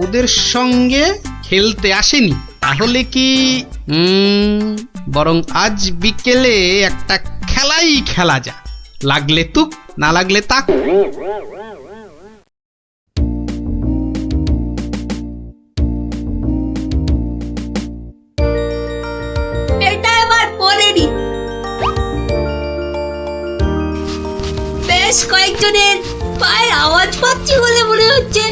ওদের সঙ্গে খেলতে আসেনি। তাহলে কি বরং আজ বিকেলে একটা খেলাই খেলা যা, লাগলে তুক না লাগলে তাক। এটা এবার পড়েনি। বেশ কয়েকজনের পায়ের আওয়াজ পাচ্ছি বলে মনে হচ্ছে।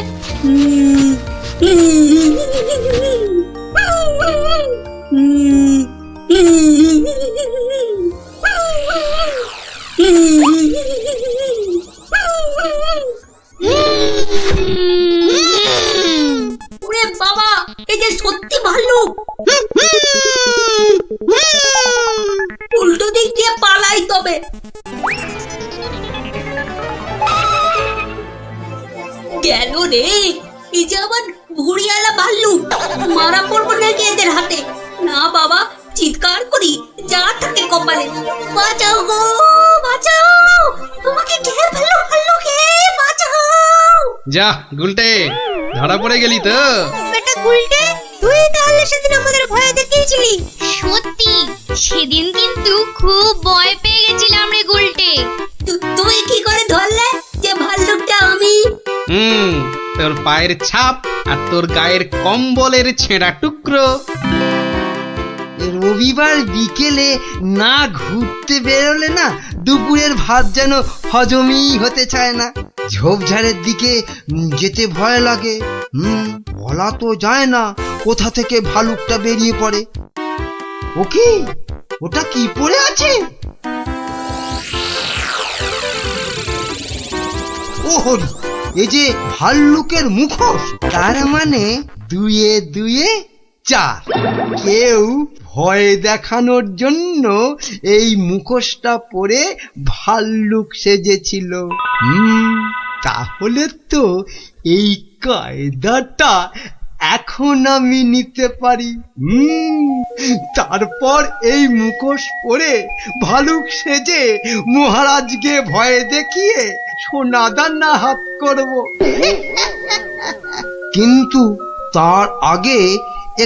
ওরে বাবা, এই যে সত্যি ভাল্লুক। উল্টো দিক দিয়ে পালাই তবে। গেল রে, এই যে আবার ভুড়িয়ালা ভাল্লুক। মারা পড়বো নাকি এদের হাতে? না বাবা, চিৎকার করি যা থাকে কপালে। বাঁচাও গো, বাঁচাও, তোমাকে খেয়ে ফেললো ভাল্লুকে, বাঁচাও। যা গুলটে, ধরা পড়ে গেলি তো। বেটা গুলটে, তুই তাহলে সেদিন আমাদের ভয় দেখিয়েছিলি। সত্যি সেদিন কিন্তু খুব ভয় পেয়ে গেছিলাম রে গুলটে। তুই কি করে ধরলে যে ভাল্লুকটা আমি? তোর পায়ের ছাপ আর তোর গায়ের কম্বলের ছেঁড়া টুকরো। রবিবার বিকেলে না ঘুরতে বেরোলে না দুপুরের ভাত যেন হজমই হতে চায় না। ঝোপঝাড়ের দিকে যেতে ভয় লাগে। বলা তো যায় না কোথা থেকে ভালুকটা বেরিয়ে পড়ে। ও কি, ওটা কি পড়ে আছে? ও হরি, এই যে ভাল্লুকের মুখোশ। তার মানে দুয়ে দুয়ে চার। কেউ ভয় দেখানোর জন্য এই মুখোশটা পরে ভাল্লুক সেজেছিল। তাহলে তো এই কায়দাটা এখন আমি নিতে পারি। তারপর এই মুখোশ পরে ভালুক সেজে মহারাজকে ভয় দেখিয়ে সোনাদানা হাত করব। কিন্তু তার আগে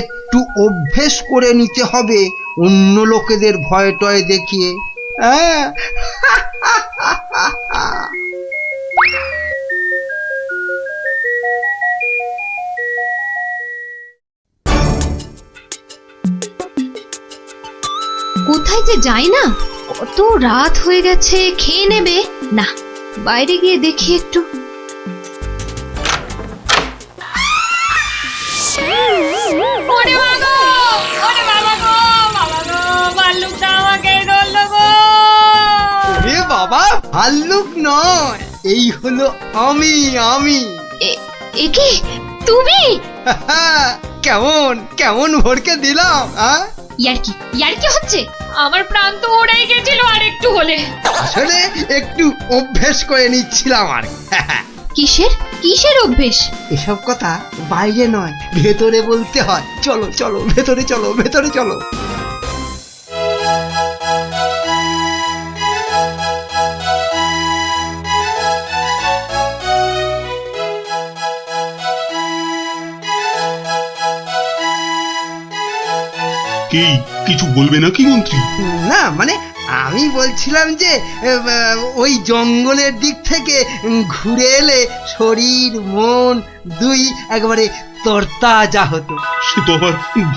একটু অভ্যেস করে নিতে হবে অন্য লোকেদের ভয় টয় দেখিয়ে। কোথায় যে যাই না, কত রাত হয়ে গেছে। খেয়ে নেবে না, বাইরে গিয়ে দেখি একটু। বাবা, ভাল্লুক নয়, এই হলো আমি। এ কি তুমি? কেমন কেমন ভরকে দিলাম। ইয়ার্কি হচ্ছে? আমার প্রাণ তো ওড়াই গেছিল আর একটু হলে। আসলে একটু অভ্যেস করে নিচ্ছিলাম আর। কিসের অভ্যেস? এসব কথা বাইরে নয়, ভেতরে বলতে হয়। চলো চলো, ভেতরে চলো, ভেতরে চলো। কি কিছু বলবে নাকি মন্ত্রী? না মানে আমি বলছিলাম যে ওই জঙ্গলের দিক থেকে ঘুরে এলে শরীর মন দুই একবারে তরতাজা হতো। সে তো আবার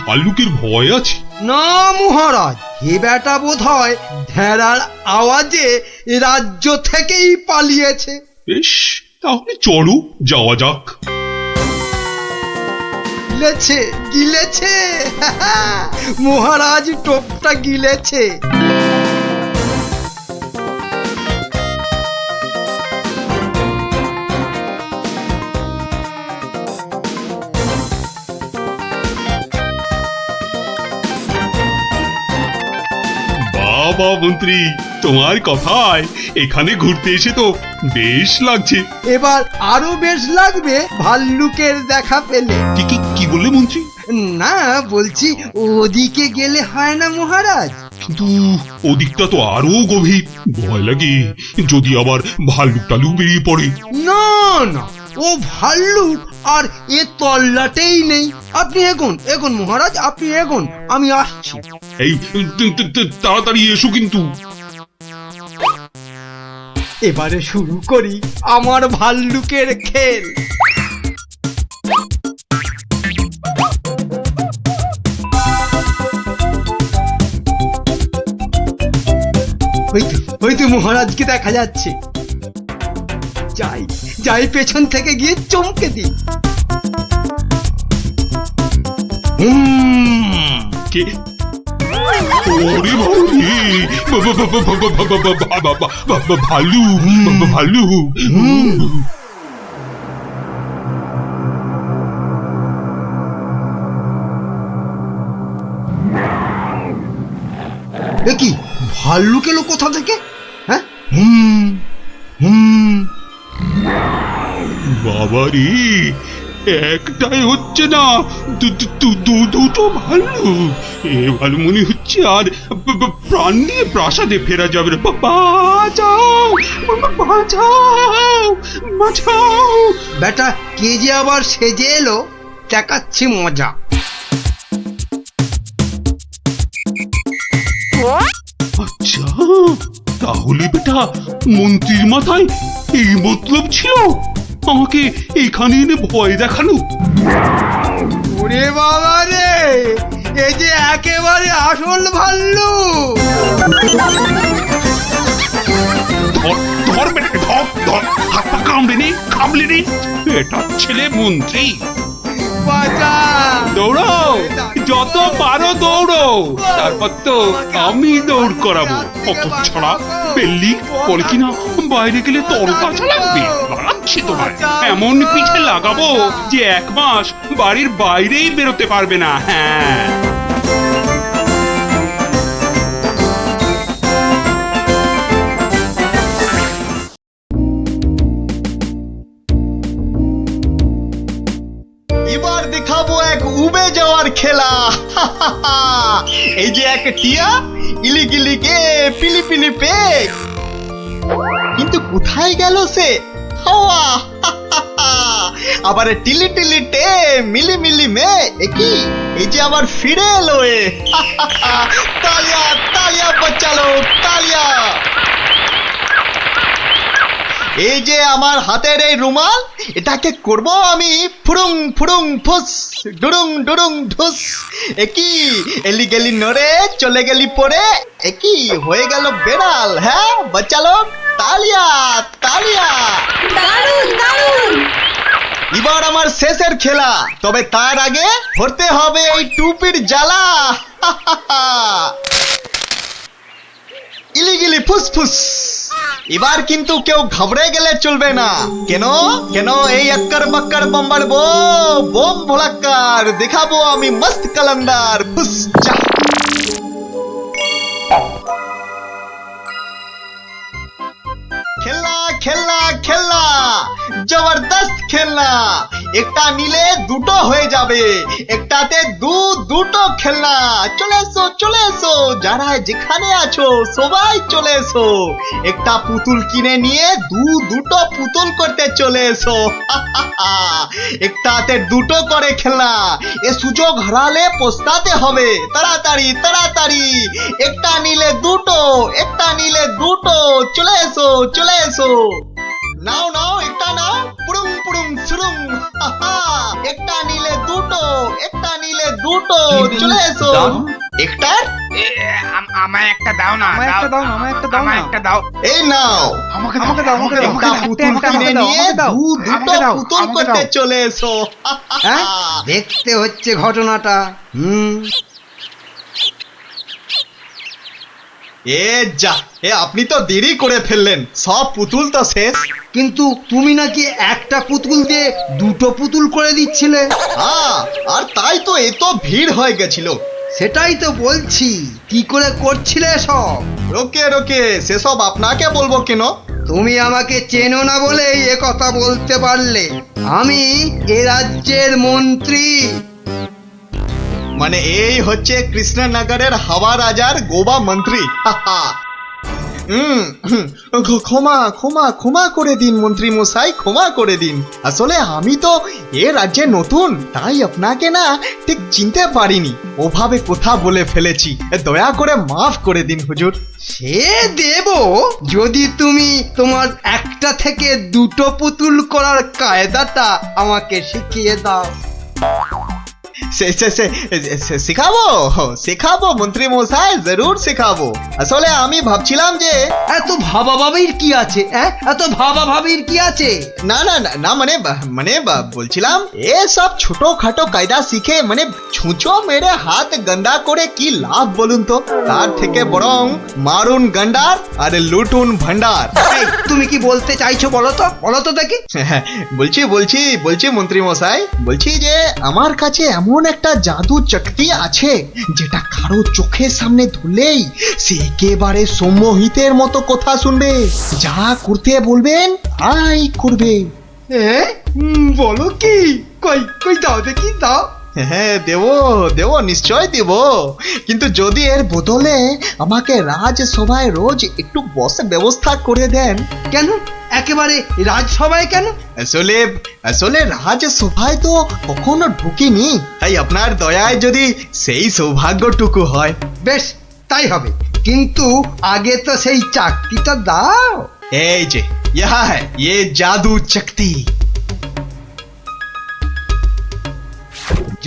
ভাল্লুকের ভয় আছে। না মহারাজ, এ বেটা বোধ হয় ঢেড়ার আওয়াজে রাজ্য থেকেই পালিয়েছে। বেশ, তাহলে চলো যাওয়া যাক। গিলেছে মহারাজ, টোপটা গিলেছে। বাবা মন্ত্রী, তোমার কথায় এখানে ঘুরতে এসে তো বেশ লাগছে। এবার আরো বেশ লাগবে ভাল্লুকের দেখা পেলে। কি বললে মন্ত্রী? না বলছি, ওদিকে গেলে হয় না মহারাজ? কিন্তু ওদিকটা তো আরো গভীর। ভয় লাগে যদি আবার ভাল্লুক টালুক বেরিয়ে পড়ে। না না, ও ভাল্লুক আর এ তল্লাটেই নেই। আপনি এগোন এগোন মহারাজ, আপনি এগোন, আমি আসছি। এই তাড়াতাড়ি এসো কিন্তু। এবারে শুরু করি আমার ভাল্লুকের খেল। ওই তো মহারাজকে দেখা যাচ্ছে। যাই যাই পেছন থেকে গিয়ে চমকে দিই। কে? ওরে বাবা, ভালু ভালু। এ কি ভাল্লুক এলো কোথা থেকে? হ্যাঁ, হুম। বাবা রে, একটাই হচ্ছে না, দুটো ভালু। এবার মনে হচ্ছে আর প্রাণ নিয়ে প্রাসাদে ফেরা যাবে না। বাঁচাও, বাঁচাও, বাঁচাও। বেটা কে যে আবার সেজে এলো, দেখাচ্ছি মজা। আচ্ছা, তাহলে বেটা মন্ত্রীর মাথায় এই মতলব ছিল আমাকে এখানে এনে ভয় দেখানো। ওরে বাবা রে, এই যে একেবারে আসল ভাল্লুক। ধর বেটাকে, ধর। হাত পা কামড়ে নে। এটা ছেলে মন্ত্রী। বাঁচা! দৌড়ো, যত পারো দৌড়ো, তারপর তো আমি দৌড় করাবো। কত ছাড়া পেল্লি পরে কিনা বাইরে গেলে তরকাচা লাগবে। লাগাচ্ছি তোমার এমন পিঠে লাগাবো যে 1 মাস বাড়ির বাইরেই বেরোতে পারবে না। হ্যাঁ, এবার দেখাবো এক উবে যাওয়ার খেলা। এই যে এক টিয়া, ইলিগিলি কে পিলি পে, কিন্তু কোথায় গেল সে হাওয়া? আবার টিলি টে মিলি মে, একই এই যে আবার ফিরে এলো এ। তালিয়া বাচ্চালো, তালিয়া। এই যে আমার হাতের এই রুমাল, এটাকে করব আমি ফুরুং ফুস, ডুরুং ঢুস। একই এলি গেলি নড়ে, চলে গেলি পরে, একই হয়ে গেল বেড়াল। হ্যাঁ বাচ্চালো, তালিয়া। দারুণ। এবার আমার শেষের খেলা, তবে তার আগে ধরতে হবে এই টুপির জ্বালা। ইলিগিলি ফুস। এবার কিন্তু কেউ ঘাবড়ে গেলে চলবে না। কেন এই আক্কার বাক্কার বম্বার বোম ভোলাক্কার দেখাবো আমি মস্ত কালান্দার। ফুস যা। খেলনা জবরদস্ত খেলনা। একটা নিলে দুটো হয়ে যাবে, একটাতে দুটো খেলনা। চলে এসো, যারা যেখানে আছো সবাই চলে এসো। একটা পুতুল কিনে নিয়ে দুটো পুতুল করতে চলে এসো। একটাতে দুটো করে খেলনা, এ সুযোগ হারালে পস্তাতে হবে। তাড়াতাড়ি। একটা নিলে দুটো, চলে এসো। নাও, একটা নাও, পুরুং সুরুং। একটা নিলে দুটো, চলে এসো। একটার আমায় একটা দাও না, আমায় একটা দাও। এই নাও, আমাকে দাও। একটা পুতুল কিনে নিয়ে দুটো পুতুল করতে চলে এসো। হ্যাঁ, দেখতে হচ্ছে ঘটনাটা। আপনি তো দেরি করে ফেললেন, সব পুতুল তো শেষ। কিন্তু তুমি নাকি একটা পুতুল দিয়ে দুটো পুতুল করে দিচ্ছিলে। আর তাই তো এত ভিড় হয়ে গেছিল। সেটাই তো বলছি, কি করে করছিলে সব? রোকে সেসব আপনাকে বলবো কেন? তুমি আমাকে চেনো না বলেই এ কথা বলতে পারলে। আমি এ রাজ্যের মন্ত্রী। মানে এই হচ্ছে কৃষ্ণনগরের হাওয়া রাজার গোবা মন্ত্রী। ক্ষমা ক্ষমা ক্ষমা করে দিন মন্ত্রী মশাই, ক্ষমা করে দিন। আসলে আমি তো এ রাজ্যে নতুন, তাই আপনাকে না ঠিক চিনতে পারিনি, ওভাবে কথা বলে ফেলেছি, দয়া করে মাফ করে দিন হুজুর। সে দেব, যদি তুমি তোমার একটা থেকে দুটো পুতুল করার কায়দাটা আমাকে শিখিয়ে দাও। শেখাবো শেখাবো মন্ত্রী মশাই, জরুর শেখাবো। আসলে আমি ভাবছিলাম যে এত ভাবাভাবির কি আছে? এত ভাবাভাবির কি আছে? না না না না, মানে বলছিলাম এসব ছোটখাটো কায়দা শিখে মানে ছুঁচো মেরে হাত গন্দা করে কি লাভ বলুন তো? তার থেকে বরং মারুন গন্ডার আর লুটুন ভান্ডার। এই, তুমি কি বলতে চাইছো বলো তো দেখি। বলছি মন্ত্রী মশাই, বলছি যে আমার কাছে এমন একটা জাদু শক্তি আছে, যেটা কারো চোখের সামনে ধরলেই সে একেবারে সম্মোহিতের মতো কথা শুনবে, যা করতে বলবেন তাই করবে। বলো কি? কই কই দাও দেখি, দাও। হ্যাঁ দেব নিশ্চয় দেব, কিন্তু যদি এর বদলে আমাকে রাজসভায় রোজ একটু বসে ব্যবস্থা করে দেন। কেন একেবারে রাজসভায় কেন? আসলে রাজসভায় তো কখনো ঢুকিনি, তাই আপনার দয়ায় যদি সেই সৌভাগ্যটুকু হয়। বেশ, তাই হবে, কিন্তু আগে তো সেই চাকরিটা দাও। এই যে ইহা হ্যায় ये জাদু শক্তি।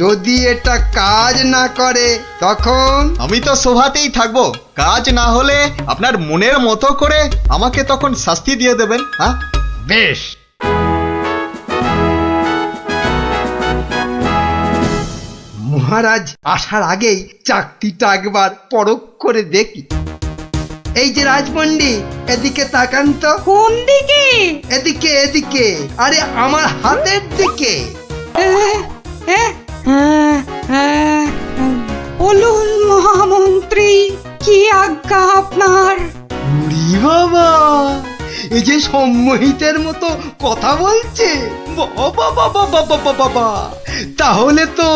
যদি এটা কাজ না করে তখন? আমি তো সভাতেই থাকবো, কাজ না হলে আপনার মনের মতো করে আমাকে তখন শাস্তি দিয়ে দেবেন। হ্যাঁ বেশ। মহারাজ আসার আগেই চাকতিটা একবার পরখ করে দেখি। এই যে রাজপণ্ডিত, এদিকে তাকান তো। কোন দিকে? এদিকে এদিকে, আরে আমার হাতের দিকে। বলুন মহামন্ত্রী, কি আজ্ঞা আপনার? উরি বাবা, এই যে সম্মোহিতের মতো কথা বলছে, বাবা বাবা বাবা বাবা, তাহলে তো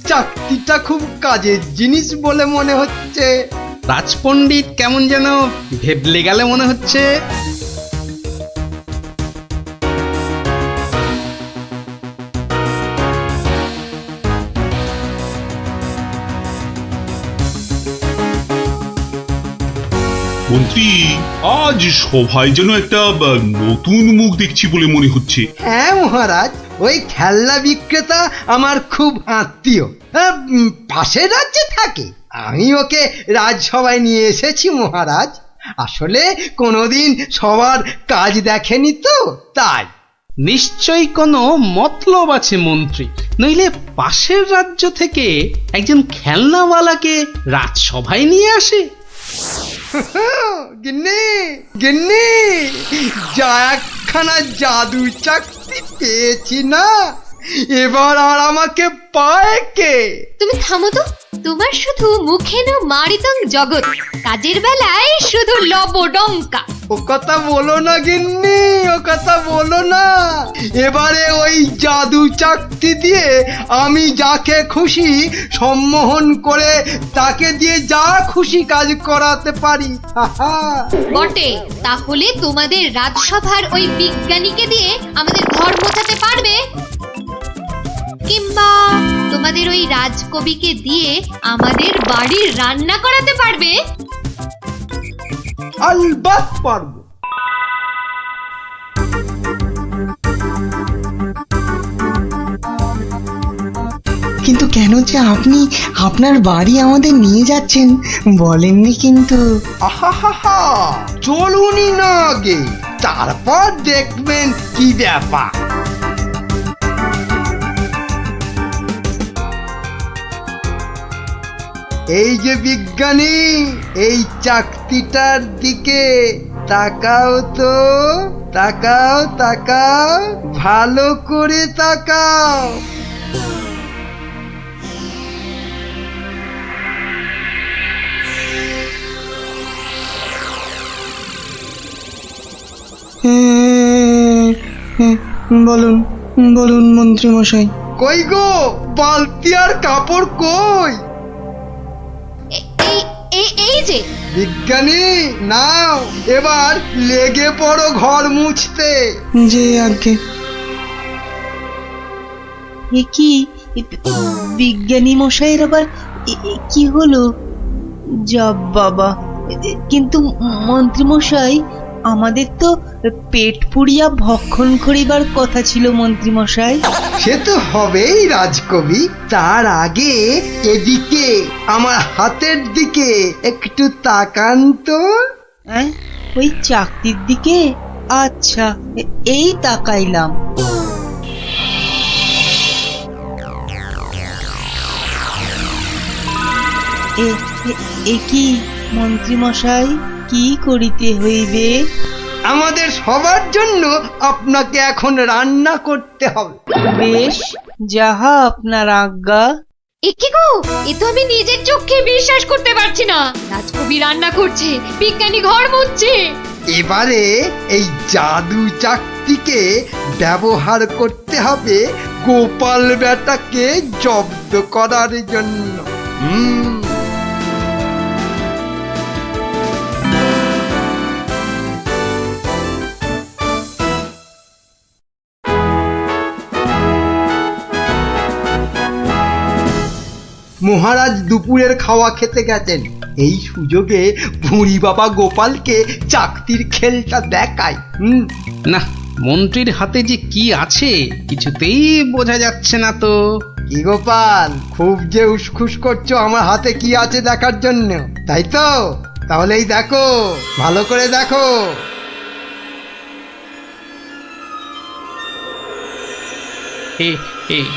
চাকতিটা খুব কাজের জিনিস বলে মনে হচ্ছে। রাজপণ্ডিত কেমন যেন ভেবলে গেলে মনে হচ্ছে। মন্ত্রী, আজ সভায় যেন একটা নতুন মুখ দেখছি বলে মনে হচ্ছে। হ্যাঁ মহারাজ, ওই খেলনা বিক্রেতা আমার খুব আত্মীয়, পাশের রাজ্যে থাকে। আমি ওকে রাজসভায় নিয়ে এসেছি মহারাজ। আসলে কোনোদিন সবার কাজ দেখেনি তো, তাই। নিশ্চয়ই কোনো মতলব আছে মন্ত্রী, নইলে পাশের রাজ্য থেকে একজন খেলনাওয়ালাকে রাজসভায় নিয়ে আসে। গিন্নি গিন্নি, যা একখানা জাদু চাকতি পেয়েছি না, এবার আর আমাকে পায় কে? তুমি থামো তো, তোমার শুধু মুখে না মারিতং জগৎ, কাজের বেলায় শুধু লবডঙ্কা। ও কথা বলো না গিন্নি, ও কথা বলো না। এবারে ওই জাদু চাকতি দিয়ে আমি যাকে খুশি সম্মোহন করে তাকে দিয়ে যা খুশি কাজ করাতে পারি। বটে, তাহলে তোমাদের রাজসভার ওই বিজ্ঞানীকে দিয়ে আমাদের ঘর মোছাতে পারবে? কিংবা তোমাদের ওই রাজকবিকে দিয়ে আমাদের বাড়ির রান্না করাতে পারবে? আলবাত পারবো। কিন্তু কেন যে আপনি আপনার বাড়ি আমাদের নিয়ে যাচ্ছেন বলেননি কিন্তু। আহা, চলুনি না আগে, তারপর দেখবেন কি ব্যাপার। এই যে বিজ্ঞানী, এই চাকতিটার দিকে তাকাও তো, তাকাও তাকাও, ভালো করে তাকাও। বলুন বলুন মন্ত্রী মশাই। কই গো, বালতি আর কাপড় কই? এই যে বিজ্ঞানী নাও এবার লেগে পড়ো ঘর মুছতে। যে আগে এ কি বিজ্ঞানী মশাইয়ের আবার কি হলো? যাব বাবা, কিন্তু মন্ত্রী মশাই, আমাদের তো পেট পুড়িয়া ভক্ষণ করিবার কথা ছিল মন্ত্রী মশাই। সে তো হবেই রাজকবি, তার আগে এদিকে আমার হাতের দিকে একটু তাকান তো। হ্যাঁ, ওই চাকতির দিকে? আচ্ছা, এই তাকাইলাম। এ কি মন্ত্রী মশাই, কি করিতে হইবে? আমাদের সবার জন্য আপনাকে এখন রান্না করতে হবে। বেশ, যাহা আপনার আজ্ঞা। এ কি গো, এ তো আমি নিজের চোখে বিশ্বাস করতে পারছি না। রাজকবি রান্না করছে, বিজ্ঞানী ঘর মুছছে। এবারে এই জাদু চাকতিকে ব্যবহার করতে হবে গোপাল বেটাকে জব্দ করার জন্য। মহারাজ দুপুরের খাওয়া খেতে গেছেন, এই সুযোগে ভুঁড়ি বাবা গোপালকে চাকতির খেলটা দেখায়। না, মন্ত্রীর হাতে যে কি আছে কিছুতেই বোঝা যাচ্ছে না তো। কি গোপাল, খুব যে উসখুস করছো আমার হাতে কি আছে দেখার জন্য, তাই তো? তাহলেই দেখো, ভালো করে দেখো।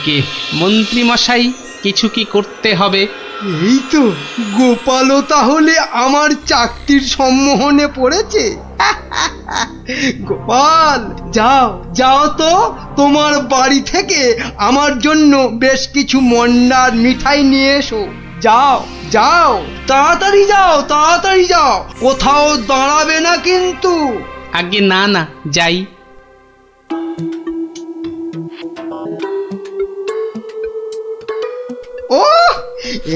কে মন্ত্রী মশাই, কিছু কি করতে হবে? এই তো, গোপালও তাহলে আমার চাকতির সম্মোহনে পড়েছে। গোপাল, যাও যাও তো, তোমার বাড়ি থেকে আমার জন্য বেশ কিছু মন্ডার মিঠাই নিয়ে এসো। যাও যাও, তাড়াতাড়ি যাও, তাড়াতাড়ি যাও, কোথাও দাঁড়াবে না কিন্তু। আগে না না, যাই। ও,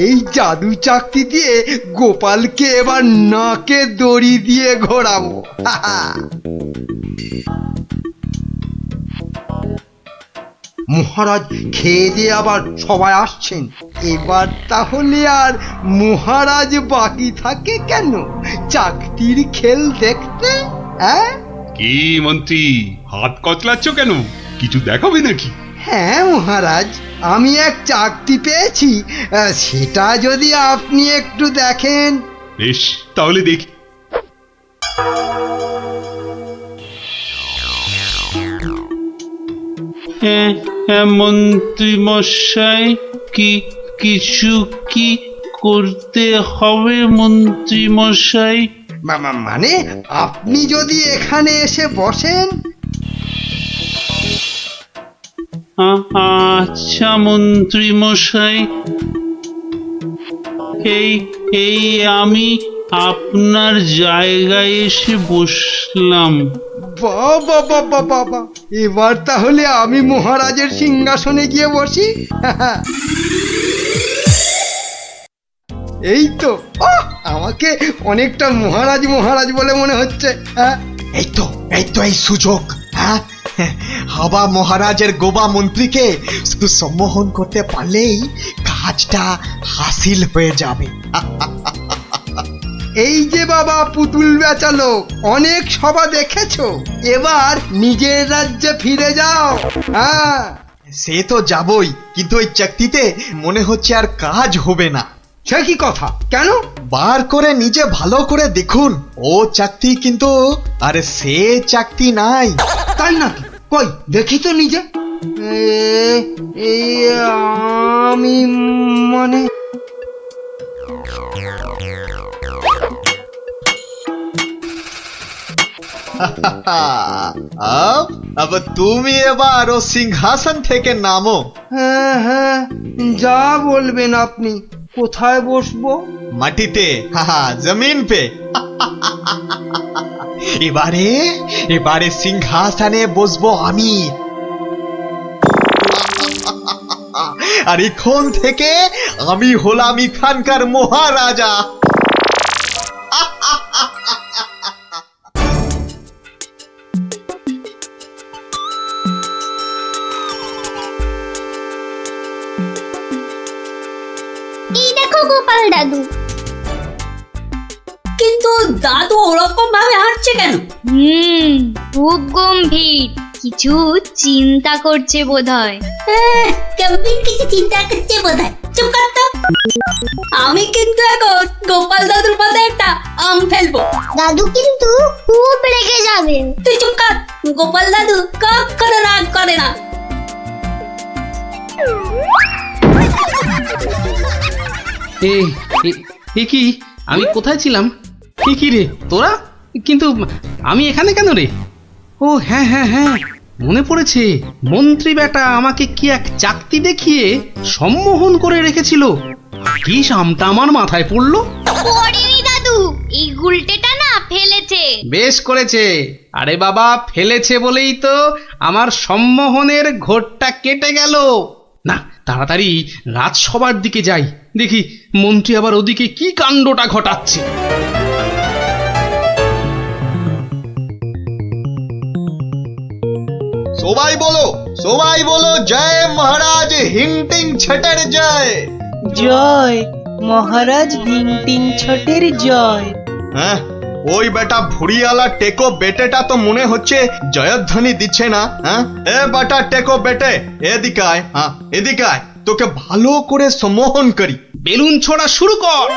এই জাদু চাকতি দিয়ে গোপালকে এবার নাকে দড়ি দিয়ে ঘোরাবো। মহারাজ খেয়ে দিয়ে আবার সবাই আসছেন, এবার তাহলে আর মহারাজ বাকি থাকে কেন চাকতির খেল দেখতে? হ্যাঁ কি মন্ত্রী, হাত কচলাচ্ছ কেন? কিছু দেখাবে নাকি? হ্যাঁ মহারাজ, আমি এক চাকতি পেয়েছি, সেটা যদি আপনি একটু দেখেন। বেশ, তাহলে দেখি। মন্ত্রী মশাই, কিছু কি করতে হবে মন্ত্রী মশাই? মানে আপনি যদি এখানে এসে বসেন। আচ্ছা মন্ত্রী মশাই, এই আমি আপনার জায়গায় এসে বসলাম। বাবা বাবা বাবা, এবার তাহলে আমি মহারাজের সিংহাসনে গিয়ে বসি। এই তো, আমাকে অনেকটা মহারাজ মহারাজ বলে মনে হচ্ছে। এই তো এই সুযোগ। হ্যাঁ, হাবা মহারাজের গোবা মন্ত্রীকে শুধু সম্মোহন করতে পারলেই কাজটা হাসিল হয়ে যাবে। এই যে বাবা পুতুল বেচালো, অনেক সভা দেখেছো, এবার নিজের রাজ্যে ফিরে যাও। হ্যাঁ, সে তো যাবই, কিন্তু ওই চাকতিতে মনে হচ্ছে আর কাজ হবে না। সে কি কথা, কেন? বার করে নিজে ভালো করে দেখুন, ও চাকতি কিন্তু আরে সে চাকতি নাই। তাই নাকি? কই দেখি তো নিজে। এই আমি মানে अब তুমি এবার ও সিংহাসন থেকে নামো। হ্যাঁ হ্যাঁ, যা বলবেন আপনি। কোথায় বসবো? মাটিতে, জমিন পে। এবারে সিংহাসনে বসবো আমি। আর এখন থেকে আমি হলাম এখানকার মহারাজা। গো গোপাল দাদু। কিন্তু দাদু ওরকম ভাবে হাঁটছে কেন? খুব গম্ভীর কিছু চিন্তা করছে বোধহয়। গম্ভীর কিছু চিন্তা করছে বোধহয়। চুপ কর তো। আমি কিন্তু এখন গোপাল দাদুর মাথায় একটা আম ফেলবো। দাদু কিন্তু খুব রেগে যাবে। তুই চুপ কর। গোপাল দাদু কখনো রাগ করে না। এ কি, আমি কোথায় ছিলাম? কি রে তোরা? কিন্তু আমি এখানে কেন রে? ও হ্যাঁ হ্যাঁ হ্যাঁ, মনে পড়েছে। মন্ত্রী বেটা আমাকে কি এক চাকতি দেখিয়ে সম্মোহন করে রেখেছিল। কি আমটা আমার মাথায় পড়লো। পড়েনি দাদু, এই গুলটেটা না ফেলেছে। বেশ করেছে। আরে বাবা, ফেলেছে বলেই তো আমার সম্মোহনের ঘোরটা কেটে গেল। না, তাড়াতাড়ি রাজসভার দিকে যাই, দেখি মন্ত্রী আবার ওদিকে কি কাণ্ডটা ঘটাচ্ছে। সবাই বলো জয় মহারাজ হিংটিং ছটের জয়। জয় মহারাজ হিংটিং ছটের জয়। হ্যাঁ, ওই বেটা ভুড়িয়ালা টেকো বেটেটা তো মনে হচ্ছে জয়ধ্বনি দিচ্ছে না। হ্যাঁ, এ বেটা টেকো বেটে, এদিকে আয়। হ্যাঁ, এদিকে আয়, তোকে ভালো করে সম্মোহন করি। বেলুন ছোড়া শুরু কর।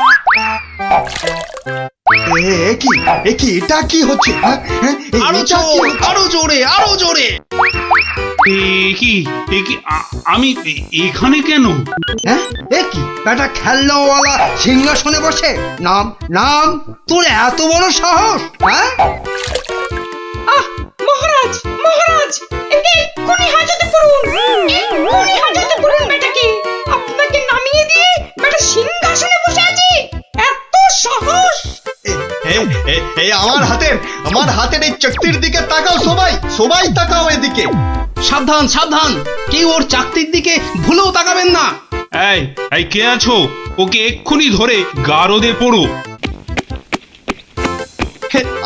এটা কি হচ্ছে? হ্যাঁ, আরো জোরে, আরো জোরে। আমি এখানে কেন? হ্যাঁ, এ কি বেটা খেলনাওয়ালা সিংহাসনে বসে? নাম নাম, তোর এত বড় সাহস? হ্যাঁ, মহারাজ মহারাজ, এক্ষুনি হাজতে পড়ুন, এক্ষুনি হাজতে পড়ুন বেটাকে। আপনাকে নামিয়ে দিয়ে বেটা সিংহাসনে বসে আছে, এত সাহস! আমার হাতের এই চকতির দিকে তাকাও। সবাই তাকাও এদিকে। সাবধান সাবধান, কেউ ওর চাকতির দিকে ভুলেও তাকাবেন না। এই কে আছো? ওকে এক্ষুনি ধরে গারদে পড়ো।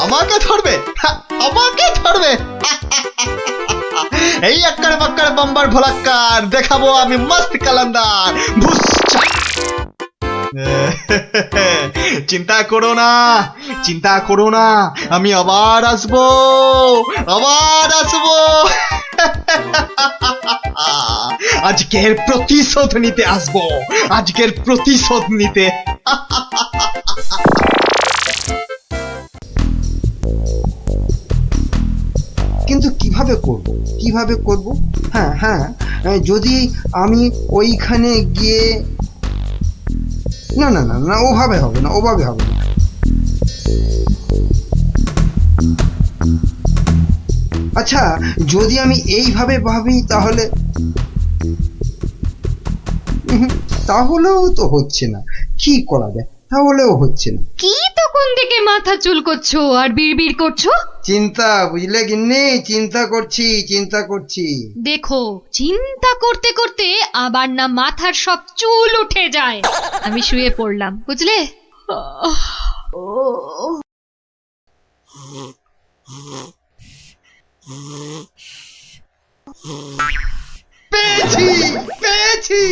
আমাকে ধরবে? এই আক্কার বাক্কার বাম্বার ভোলাক্কার দেখাবো আমি মস্ত কালান্দার। চিন্তা করো না, আমি আবার আসবো। আজকের প্রতিশোধ নিতে। কিন্তু কিভাবে করব? হ্যাঁ, যদি আমি ওইখানে গিয়ে না, ওভাবে হবে না। আচ্ছা, যদি আমি এইভাবে ভাবি তাহলেও তো হচ্ছে না। কি করা যায়? তাহলেও হচ্ছে না। কি তখন থেকে মাথা চুল করছো আর বিড়বিড় করছো? চিন্তা, বুঝলে গিন্নি, চিন্তা করছি। দেখো, চিন্তা করতে করতে আবার না মাথার সব চুল উঠে যায়। আমি শুয়ে পড়লাম, বুঝলে? পেয়েছি।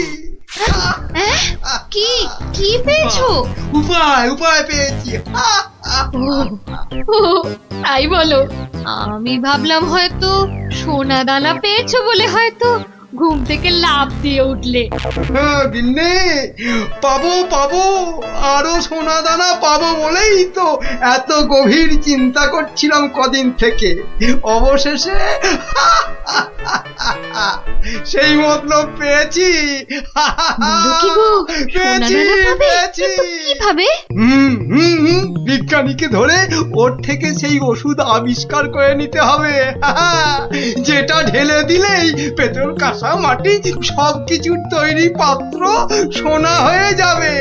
কি পেয়েছো? উপায় পেয়েছি। তাই বলো? আমি ভাবলাম হয়তো সোনা দানা পেয়েছো বলে হয়তো ঘুম থেকে লাফ দিয়ে উঠলে। গিন্নি, পাবো, আরো সোনা দানা পাবো বলেই তো এত গভীর চিন্তা করছিলাম কদিন থেকে। অবশেষে সেই মতলব পেয়েছি। কিভাবে? বিজ্ঞানীকে ধরে ওর থেকে সেই ওষুধ আবিষ্কার করে নিতে হবে, যেটা ঢেলে দিলেই পেট্রোল, কাঁসা, মাটি সবকিছুর তৈরি পাত্র সোনা হয়ে যাবে।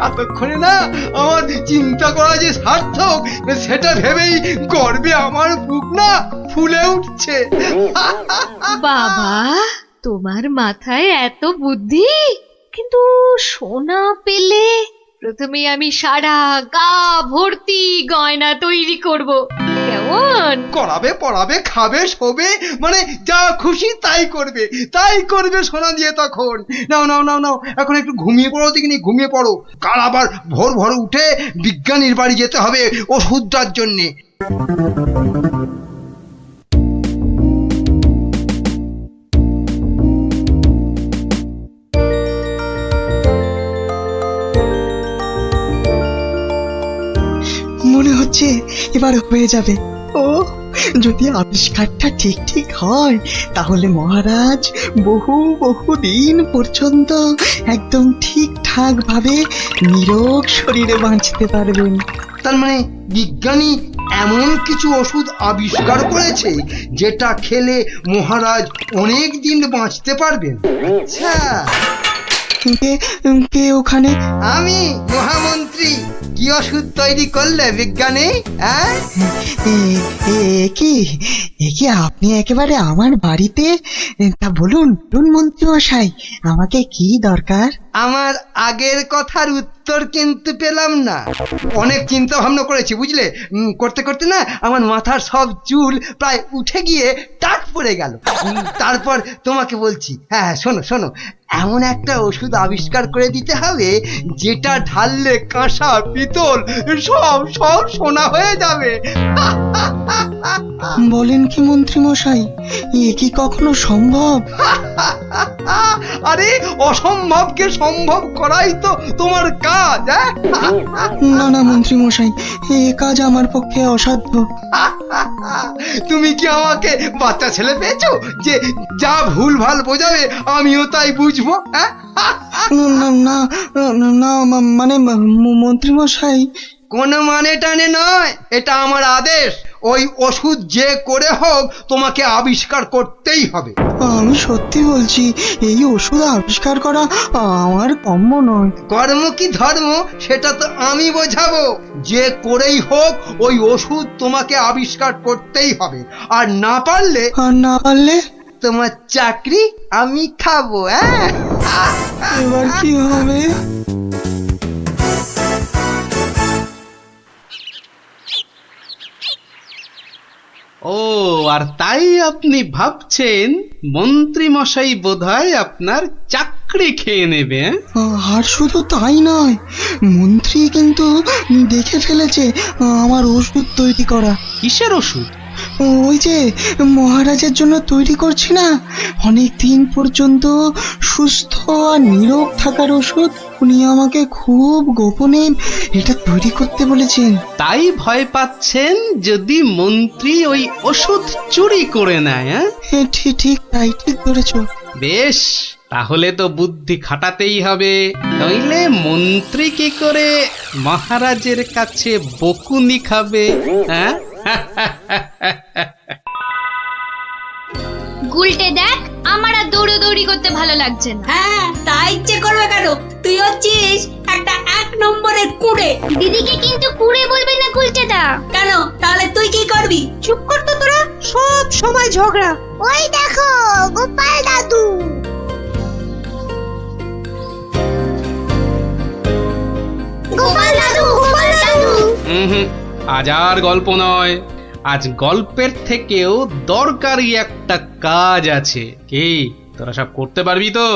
এতক্ষণে না আমার চিন্তা করা যে সার্থক, সেটা ভেবেই গর্বে আমার বুক না ফুলে উঠছে। বাবা, তোমার মাথায় এত বুদ্ধি! কিন্তু সোনা পেলে প্রথমে আমি সারা গা ভর্তি গয়না তৈরি করব। কেমন কেমন? করাবে পড়াবে খাবে শোবে, মানে যা খুশি তাই করবে সোনা দিয়ে তখন। নাও নাও নাও নাও, এখন একটু ঘুমিয়ে পড়ো দেখিনি, ঘুমিয়ে পড়ো। কাল আবার ভোর ভোর উঠে বিজ্ঞানীর বাড়ি যেতে হবে ওষুধটার জন্যে। মনে হচ্ছে এবার হয়ে যাবে। ও যদি আবিষ্কারটা ঠিক ঠিক হয় তাহলে মহারাজ বহু দিন পর্যন্ত একদম ঠিকঠাক ভাবে নিরোগ শরীরে বাঁচতে পারবেন। তার মানে বিজ্ঞানী এমন কিছু ওষুধ আবিষ্কার করেছে যেটা খেলে মহারাজ অনেক দিন বাঁচতে পারবেন। আচ্ছা, কে ওখানে? আমি মহামন্ত্রী। কি ওষুধ তৈরি করলে বিজ্ঞানী? কি আপনি একেবারে আমার বাড়িতে? তা বলুন মন্ত্রী মশাই, আমাকে কি দরকার? আমার আগের কথার উত্তর কিন্তু পেলাম না। অনেক চিন্তা ভাবনা করেছি বুঝলে, করতে করতে না আমার মাথার সব চুল প্রায় উঠে গিয়ে টাক পড়ে গেল। তারপর তোমাকে বলছি, হ্যাঁ শোনো শোনো, এমন একটা ওষুধ আবিষ্কার করে দিতে হবে যেটা ঢাললে কাঁসা পিতল সব সব সোনা হয়ে যাবে। বলেন কি মন্ত্রী মশাই, এ কি কখনো সম্ভব? আরে অসম্ভবকে সম্ভব করাই তো তোমার কাজ। না না মন্ত্রী মশাই, এ কাজ আমার পক্ষে অসাধ্য। তুমি কি আমাকে বাচ্চা ছেলে পেয়েছো যে যা ভুল ভাল বোঝাবে আমিও তাই বুঝবো? না না না, মানে মন্ত্রী মশাই, কোনো মানে টানে নয়, এটা আমার আদেশ। ওই ওষুধ যে করে হোক তোমাকে আবিষ্কার করতেই হবে। আমি সত্যি বলছি, এই ওষুধ আবিষ্কার করা আমার কম্য নয়। কর্ম কি ধর্ম সেটা তো আমি বোঝাবো। যে করেই হোক ওই ওষুধ তোমাকে আবিষ্কার করতেই হবে, আর না পারলে তোমার চাকরি আমি খাবো। এবার কি হবে? ও, আর তাই আপনি ভাবছেন মন্ত্রী মশাই বোধহয় আপনার চাকরি খেয়ে নেবে? আর শুধু তাই নয়, মন্ত্রী কিন্তু দেখে ফেলেছে আমার ওষুধ তৈরি করা। কিসের ওষুধ? ওই যে মহারাজের জন্য তৈরি করছি না, অনেক দিন পর্যন্ত সুস্থ আর নীরব থাকার ওষুধ। উনি আমাকে খুব গোপনে এটা তৈরি করতে বলেছেন। তাই ভয় পাচ্ছেন যদি মন্ত্রী ওই ওষুধ চুরি করে নেয়? ঠিক তাই, ঠিক ধরেছ। বেশ, তাহলে তো বুদ্ধি খাটাতেই হবে, নইলে মন্ত্রী কি করে মহারাজের কাছে বকুনি খাবে? হ্যাঁ গুলটে দেখ, আমার আর দৌড়াদৌড়ি করতে ভালো লাগছে না। হ্যাঁ, তাই ইচ্ছে করবে কেন? তুই হচ্ছিস একটা 1 নম্বরের কুড়ে। দিদিকে কিন্তু কুড়ে বলবে না গুলটেদা। কেন? তাহলে তুই কি করবি? চুপ কর তো তোরা, সব সময় ঝগড়া। ওই দেখো গোপাল দাদু। গোপাল দাদু, গোপাল দাদু। আজ আর গল্প নয়, আজ গল্পের থেকেও দরকারি একটা কাজ আছে। কি তোরা সব করতে পারবি তো?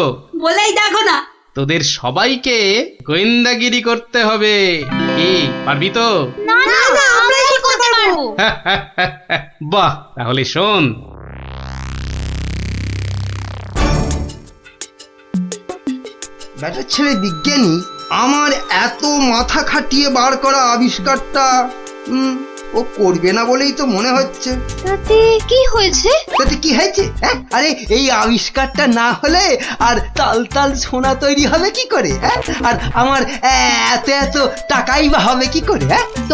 বলেই দেখো না। তোদের সবাইকে গোয়েন্দাগিরি করতে হবে। কি পারবি তো? না না, আমরা কি করতে পারবো? বাহ, তাহলে শোন। ব্যাটার ছেলে বিজ্ঞানী আমার এত মাথা খাটিয়ে বার করা আবিষ্কারটা ও করবে না বলেই তো মনে হচ্ছে। তাতে কি হয়েছে? তাতে কি হয়েছে? আরে এই আবিষ্কারটা না হলে আর তাল তাল সোনা তৈরি হবে কি করে? আর আমার এত এত টাকাই বা হবে কি করে?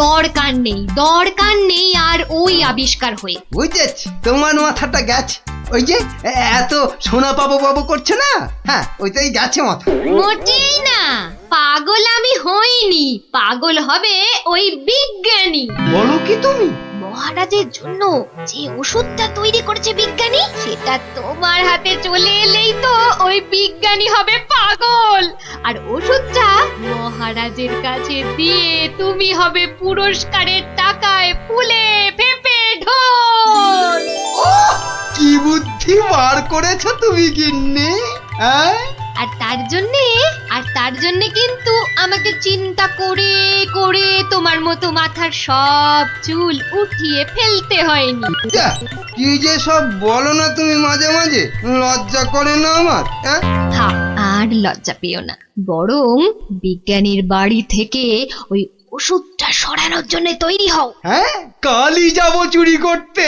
দরকার নেই আর ওই আবিষ্কার হয়ে। বুঝেছি, তোমার মাথাটা গেছে। ওই যে এত সোনা পাবো করছে না, হ্যাঁ ওইটাই গেছে মাথা। মোটেই না, পাগল আমি হইনি, পাগল হবে ওই বিজ্ঞানী। বলো কি তুমি? মহারাজের জন্য যে ওষুধটা তৈরি করেছে বিজ্ঞানী, সেটা তোমার হাতে চলে এলেই তো ওই বিজ্ঞানী হবে পাগল, আর ওষুধটা মহারাজের কাছে দিয়ে তুমি হবে পুরস্কারের টাকায় ফুলে ফেপে ঢোল। কি বুদ্ধি বার করেছো তুমি গিন্নি, হ্যাঁ? আর তার জন্যে কিন্তু আমাকে চিন্তা করে করে তোমার মতো মাথার সব চুল উঠিয়ে ফেলতে হয়নি। যা, কি যে সব বলো না তুমি মাঝে মাঝে, লজ্জা করে না আমার, হ্যাঁ? হা, আর লজ্জা পেও না, বরং বিজ্ঞানীর বাড়ি থেকে ওই ওষুধটা সরানোর জন্য তৈরি হও। হ্যাঁ, কালই যাবো চুরি করতে।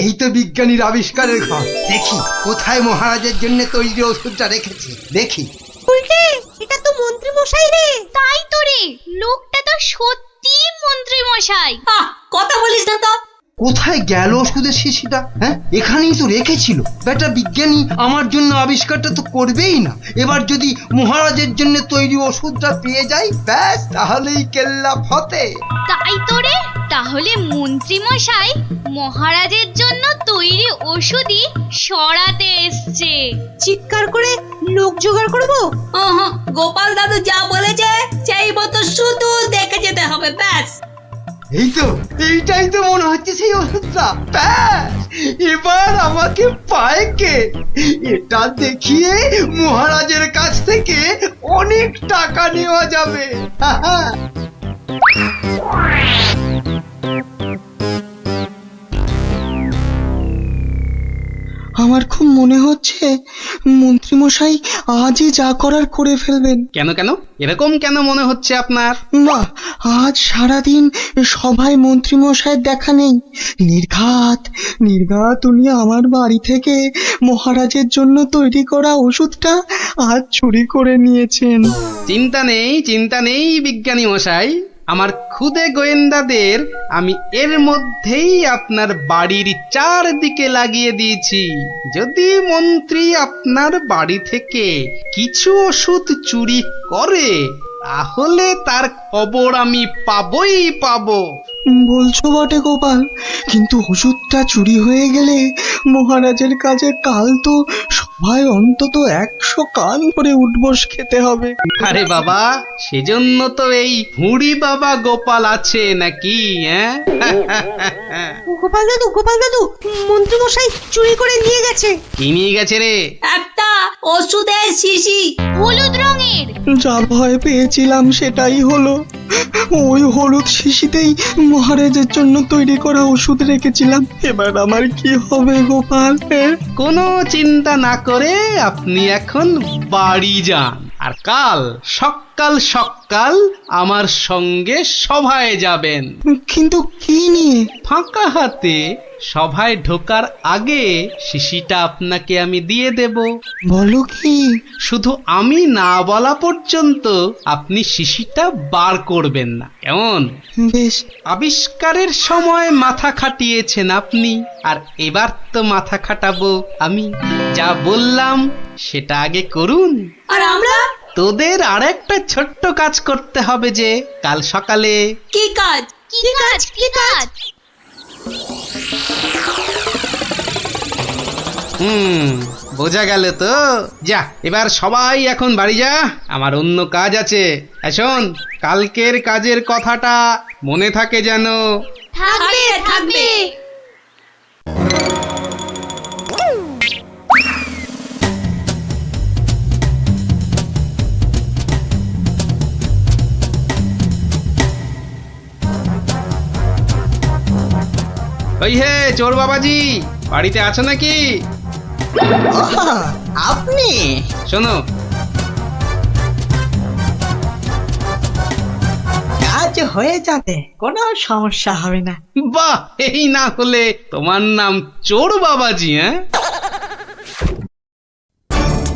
এই তো বিজ্ঞানীর আবিষ্কারের ঘর। দেখি কোথায় মহারাজের জন্য তৈরি ওষুধটা রেখেছি, দেখি। এটা তো মন্ত্রী মশাই রে। তাই তো রে, লোকটা তো সত্যি মন্ত্রী মশাই। কথা বলিস না তো। কোথায় গেল ওষুধের শিশিটা? হ্যাঁ, এখানেই তো রেখেছিল। বেটা বিজ্ঞানী আমার জন্য আবিষ্কারটা তো করবেই না। এবার যদি মহারাজের জন্য তৈরি ওষুধটা পেয়ে যাই, ব্যাস, তাহলেই কেল্লা ফতে। তাই তো রে, তাহলে মন্ত্রী মশাই মহারাজের জন্য তৈরি ওষুধই সরাতে এসছে। চিৎকার করে লোক জোগাড় করবো। গোপাল দাদু যা বলেছে সেই মতো শুধু দেখে যেতে হবে, ব্যাস। এই তো, এইটাই তো মনে হচ্ছে সেই ওষুধটা। ব্যাস, এবার আমাকে পায় কে? এটা দেখিয়ে মহারাজের কাছ থেকে অনেক টাকা নেওয়া যাবে। আমার খুব মনে হচ্ছে মন্ত্রীমশাই আজই যা করার করে ফেলবেন। কেন কেন এরকম কেন মনে হচ্ছে আপনার? বাহ, আজ সারাদিন সভায় মন্ত্রীমশাইয়ের দেখা নেই। নির্ঘাত উনি আমার বাড়ি থেকে মহারাজের জন্য তৈরি করা ওষুধটা আজ চুরি করে নিয়েছেন। চিন্তা নেই বিজ্ঞানী মশাই, আমার খুদে গোয়েন্দাদের আমি এর মধ্যেই আপনার বাড়ির চারদিকে লাগিয়ে দিয়েছি। যদি মন্ত্রী আপনার বাড়ি থেকে কিছু ওষুধ চুরি করে, তাহলে তার খবর আমি পাবই পাবো। বলছো বটে গোপাল, কিন্তু ওষুধটা চুরি হয়ে গেলে মহারাজের কাছে কাল তো সবাই অন্তত 100 কান করে উঠবস খেতে হবে। আরে বাবা, সেজন্য তো এই হুড়ি বাবা গোপাল আছে নাকি? হ্যাঁ, গোপাল দাদু মন্ত্রী মশাই চুরি করে নিয়ে গেছে। কি নিয়ে গেছে রে? একটা ওষুধের শিশি, হলুদ রঙের। যা ভয় পেয়েছিলাম সেটাই হলো। ওই হলুদ শিশিতেই মহারাজের জন্য তৈরি করা ওষুধ রেখেছিলাম। এবার আমার কি হবে গোপাল? কোনো চিন্তা না করে আপনি এখন বাড়ি যান, আর কাল সকাল আমার সঙ্গে সভায় যাবেন। কিন্তু কি নিয়ে? ফাঁকা হাতে সভায় ঢোকার আগে শিশিটা আপনাকে আমি দিয়ে দেব। বলো কি? শুধু আমি না বলা পর্যন্ত আপনি শিশিটা বার করবেন না, কেমন? বেশ। আবিষ্কারের সময় মাথা খাটিয়েছেন আপনি, আর এবার তো মাথা খাটাবো আমি। যা বললাম সেটা আগে করুন। আর আমরা? তোদের আর একটা ছোট্ট কাজ করতে হবে যে কাল সকালে। কি কাজ? কি কাজ? বোঝা গেল তো? যা, এবার সবাই এখন বাড়ি যা, আমার অন্য কাজ আছে। শোন, কালকের কাজের কথাটা মনে থাকে যেন। থাকবে। ওই হে চোর বাবাজি, বাড়িতে আছো নাকি? আপনি? শোনো, কাজ হয়ে যাবে, কোনো সমস্যা হবে না। বাহ, এই না হলে তোমার নাম চোর বাবাজি? হ্যাঁ,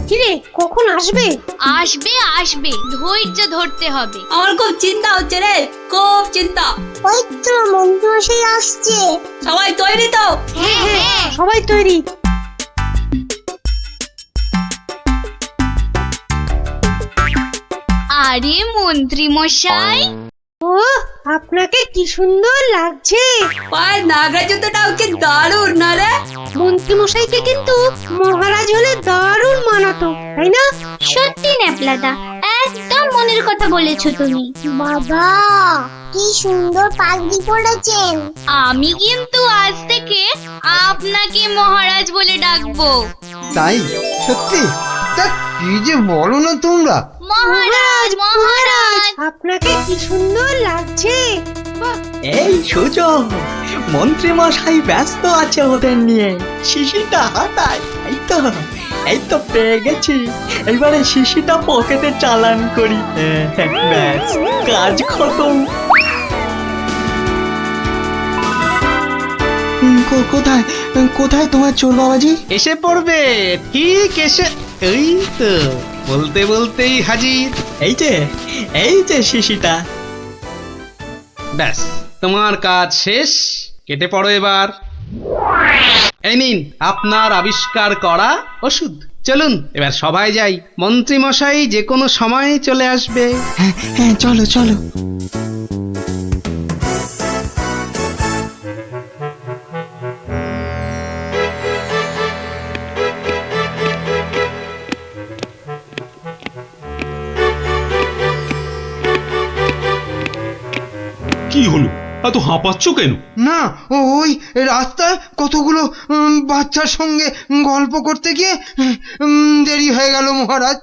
কিরে কখন আসবে? আসবে, ধৈর্য ধরতে হবে। আমার খুব চিন্তা হচ্ছে রে, খুব চিন্তা। ওই তো মন্ত্রী মশাই আসছে। সবাই তৈরি তো? হ্যাঁ, সবাই তৈরি। আরে মন্ত্রী মশাই, ও আপনাকে কি সুন্দর লাগছে। পায়ের নাগরা জুতোটাও কি দারুণ না রে? মন্ত্রী মশাইকে কিন্তু মহারাজ হলে দারুণ মানাতো, তাই না? সত্যি ন্যাপলাদা, একদম মনের কথা বলেছো তুমি। বাবা কি সুন্দর পাগড়ি পরেছেন। আমি কিন্তু আজ থেকে আপনাকে মহারাজ বলে ডাকবো। তাই? সত্যি? তা কি যে বলো না তোমরা। মহারাজ, মহারাজ। আপনাকে কি সুন্দর লাগছে। বাহ, এই সুযোগ, মন্ত্রী মশাই ব্যস্ত আছে ওদের নিয়ে, শিশিটা হাতায়। এই তো পেয়ে গেছি, এবারে শিশিটা পকেটে চালান করি। ব্যাস, কাজ খতম। কোথায় কোথায় তোমার চোর বাবাজি? এসে পড়বে, ঠিক এসে, এই তো বলতে বলতেই হাজির। এই যে শিশিটা। ব্যাস, তোমার কাজ শেষ, কেটে পড়ো এবার। এই নিন আপনার আবিষ্কার করা ওষুধ। চলুন এবার সবাই যাই, মন্ত্রী মশাই যে কোনো সময় চলে আসবে। হ্যাঁ চলো চলো। কি হলো, এত হাঁপাচ্ছ কেন? না, ওই রাস্তায় কতগুলো বাচ্চার সঙ্গে গল্প করতে গিয়ে দেরি হয়ে গেল মহারাজ।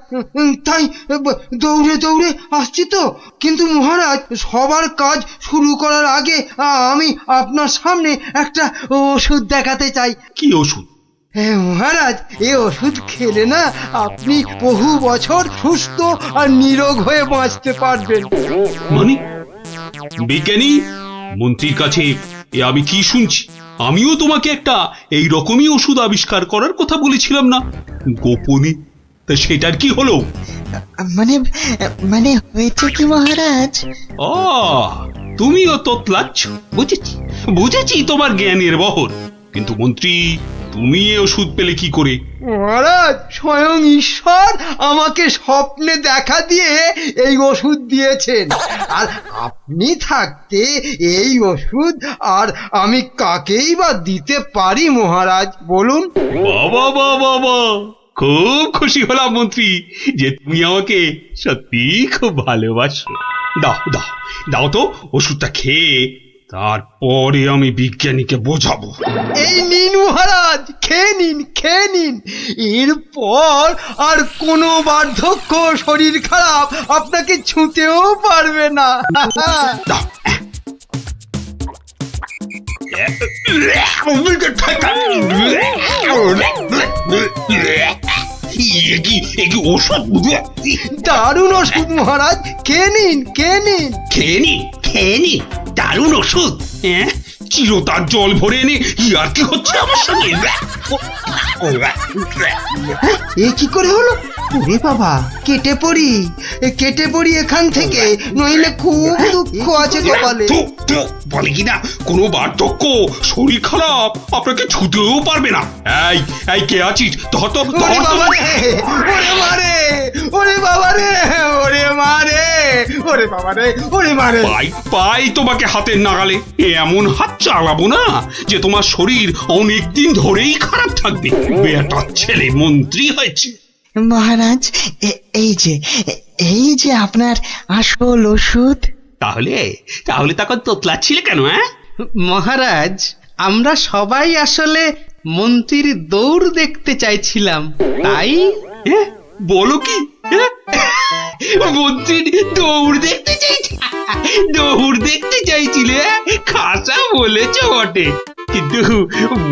তাই দৌড়ে দৌড়ে আসছি তো। কিন্তু মহারাজ, সবার কাজ শুরু করার আগে আমি আপনার সামনে একটা ওষুধ দেখাতে চাই। কি ওষুধ? হ্যাঁ মহারাজ, এই ওষুধ খেলে না আপনি বহু বছর সুস্থ আর নিরোগ হয়ে বাঁচতে পারবেন। মানে বিজ্ঞানী, মন্ত্রীর কাছে এ আমি কি শুনছি? আমিও তোমাকে একটা এই রকমই ওষুধ আবিষ্কার করার কথা বলেছিলাম না, গোপনে? তা সেটার কি হলো? মানে মানে হয়েছে কি মহারাজ? তুমিও তোতলাচ্ছ, বুঝেছি তোমার জ্ঞানের বহর। কিন্তু মন্ত্রী, তুমি এ ওষুধ পেলে কি করে? মহারাজ, স্বয়ং ঈশ্বর আমাকে স্বপ্নে দেখা দিয়ে এই ওষুধ দিয়েছেন। আর আপনি থাকতে এই ওষুধ আর আমি কাকেই বা দিতে পারি মহারাজ, বলুন? বাবা বাবা বাবা, খুব খুশি হলাম মন্ত্রী যে তুমি আমাকে সত্যি খুব ভালোবাসো। দাও দাও দাও তো ওষুধটা খেয়ে, তারপরে আমি বিজ্ঞানীকে বোঝাবো। এই নিন মহারাজ, খেয়ে নিন, খেয়ে নিন। এরপর আর কোনো বার্ধক্য, শরীর খারাপ আপনাকে ছুঁতেও পারবে না। দাও। ওষুধ, দারুণ ওষুধ মহারাজ, খেয়ে নিন, খেয়ে নিন। খেয়ে নি দারুণ ওষুধ। চিরতার জল ভরে এনে আর কি হচ্ছে আমার সঙ্গে? এ কি করে হলো? ওরে বাবা, কেটে পড়ি এখান থেকে, নইলে খুব দুঃখ আছে কপালে। বলে কিনা কোনো বার্ধক্য, শরীর খারাপ আপনাকে ছুতেও পারবে না। এই কে আছিস? ধর তো, ওরে বাবা রে, ওরে মারে, ওরে বাবা রে, ওরে মারে, ওরে বাবা রে, ওরে মারে। পাই তোমাকে হাতের নাগালে। এমন হাত চালাবো না যে তোমার শরীর অনেকদিন ধরেই খারাপ থাকবে। বেটার ছেলে মন্ত্রী হয়েছে। মহারাজ, এই যে আপনার আসল ওষুধ। তাহলে তখন তোতলাচ্ছিলে কেন? মহারাজ, আমরা সবাই আসলে মন্ত্রীর দৌড় দেখতে চাইছিলাম, তাই। বলো কি? মন্ত্রীর দৌড় দেখতে চাইছিলে? খাসা বলেছ বটে, কিন্তু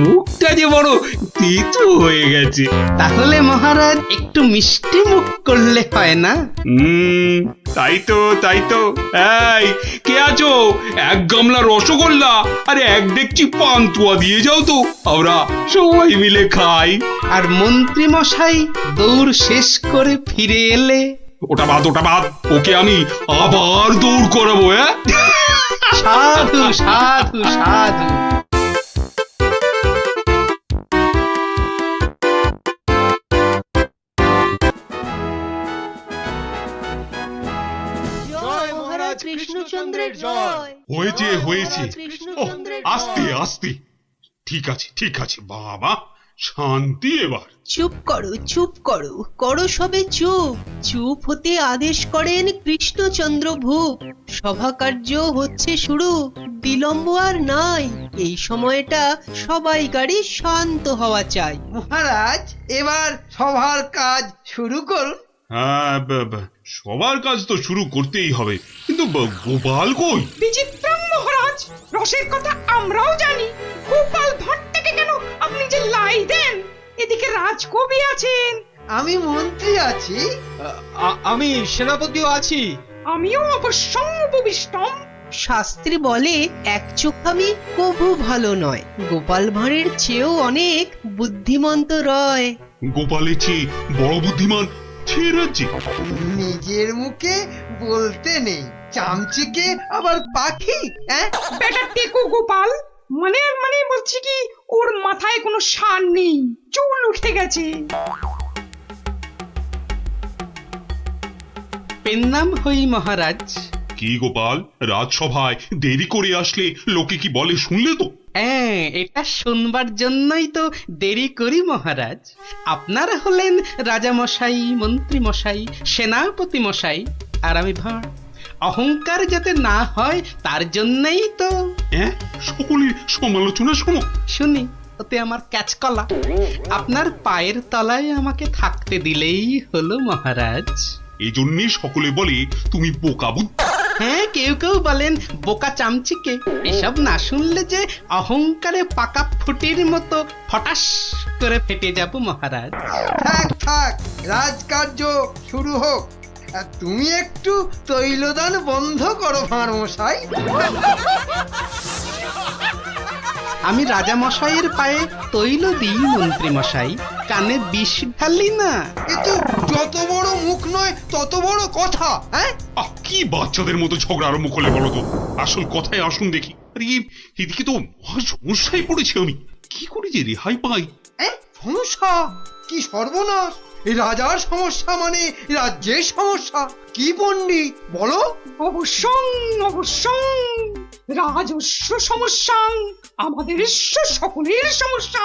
মুখটা যে বড় তিতো হয়ে গেছে। তাহলে মহারাজ একটু মিষ্টি মুখ করলে হয় না? তাই তো। এই কে আছো? এক গামলা রসগোল্লা আর এক ডেকচি পান্তুয়া দিয়ে যাও তো, আমরা সবাই মিলে খাই। আর মন্ত্রী মশাই দৌড় শেষ করে ফিরে এলে? ওটা বাদ, ওকে আমি আবার দৌড় করাবো। সাধু সাধু সাধু। কৃষ্ণচন্দ্রের জয়। হয়েছে হয়েছে ওহ, কৃষ্ণচন্দ্রের আস্তে আস্তে। ঠিক আছে বাবা, শান্তি এবার। চুপ করো করো সবে চুপ। চুপ হতে আদেশ করেন কৃষ্ণচন্দ্র ভূপ। সভা কার্য হচ্ছে শুরু, বিলম্ব আর নাই। এই সময়টা সবাইকারই শান্ত হওয়া চাই। মহারাজ এবার সবার কাজ শুরু করুন। হ্যাঁ, সবার কাজ তো শুরু করতেই হবে, কিন্তু গোপাল কই? বিচিত্রম মহারাজ, রসের কথা আমরাও জানি। গোপাল ভাঁড় থেকে কেন আপনি যে লাই দেন? এদিকে রাজকবি আছেন, আমি মন্ত্রী আছি। আমি সেনাপতিও আছি। আমিও অবশ্যম উপবিষ্টম। শাস্ত্রে বলে এক চোখামি কভু ভালো নয়। গোপাল ভাঁড়ের চেয়েও অনেক বুদ্ধিমন্ত রয়। গোপালের চেয়ে বড় বুদ্ধিমান ছে রাজ্যে? নিজের মুখে বলতে নেই, চামচিকে আবার পাখি। বেটা টেকো গোপাল, মানে বলছি কি, ওর মাথায় কোনো সার নেই, চুল উঠে গেছে। পেন নাম হই মহারাজ। কি গোপাল, রাজসভায় দেরি করে আসলে লোকে কি বলে শুনলে তো? হ্যাঁ, এটা শুনবার জন্যই তো দেরি করি মহারাজ। আপনারা হলেন রাজামশাই, মন্ত্রী মশাই, সেনাপতি মশাই, আর আমি ভাঁড়। অহংকার যাতে না হয় তার জন্যই তো। হ্যাঁ, সকলের সমালোচনা শোনো। শুনি, ওতে আমার ক্যাচকলা। আপনার পায়ের তলায় আমাকে থাকতে দিলেই হলো মহারাজ। এই জন্যই সকলে বলে তুমি বোকা বুদ্ধি। হ্যাঁ, কেউ কেউ বলেন বোকা চামচিকে। এসব না শুনলে যে অহংকারে পাকা ফুটির মতো ফটাস করে ফেটে যাব মহারাজ। থাক রাজকার্য শুরু হোক। আর তুমি একটু তৈলদান বন্ধ করো ভাঁড় মশাই। আমি রাজামশাইয়ের পায়ে তৈল দিই মন্ত্রী মশাই, কানে বিষ ঢালি না। কিন্তু যত বড় মুখ নয় তত বড় কথা। কি বাচ্চাদের মতো ঝগড়া আরম্ভ করলে বলো তো? আসল কথায় আসুন দেখি। আরে এদিকে তো মহা সমস্যায় পড়েছি আমি, কি করে যে রেহাই পাই? সমস্যা? কি সর্বনাশ! এই রাজার সমস্যা মানে রাজ্যের সমস্যা। কি পণ্ডিত বলো? অবশ্যং রাজস্ব সমস্যা, আমাদের সকলের সমস্যা।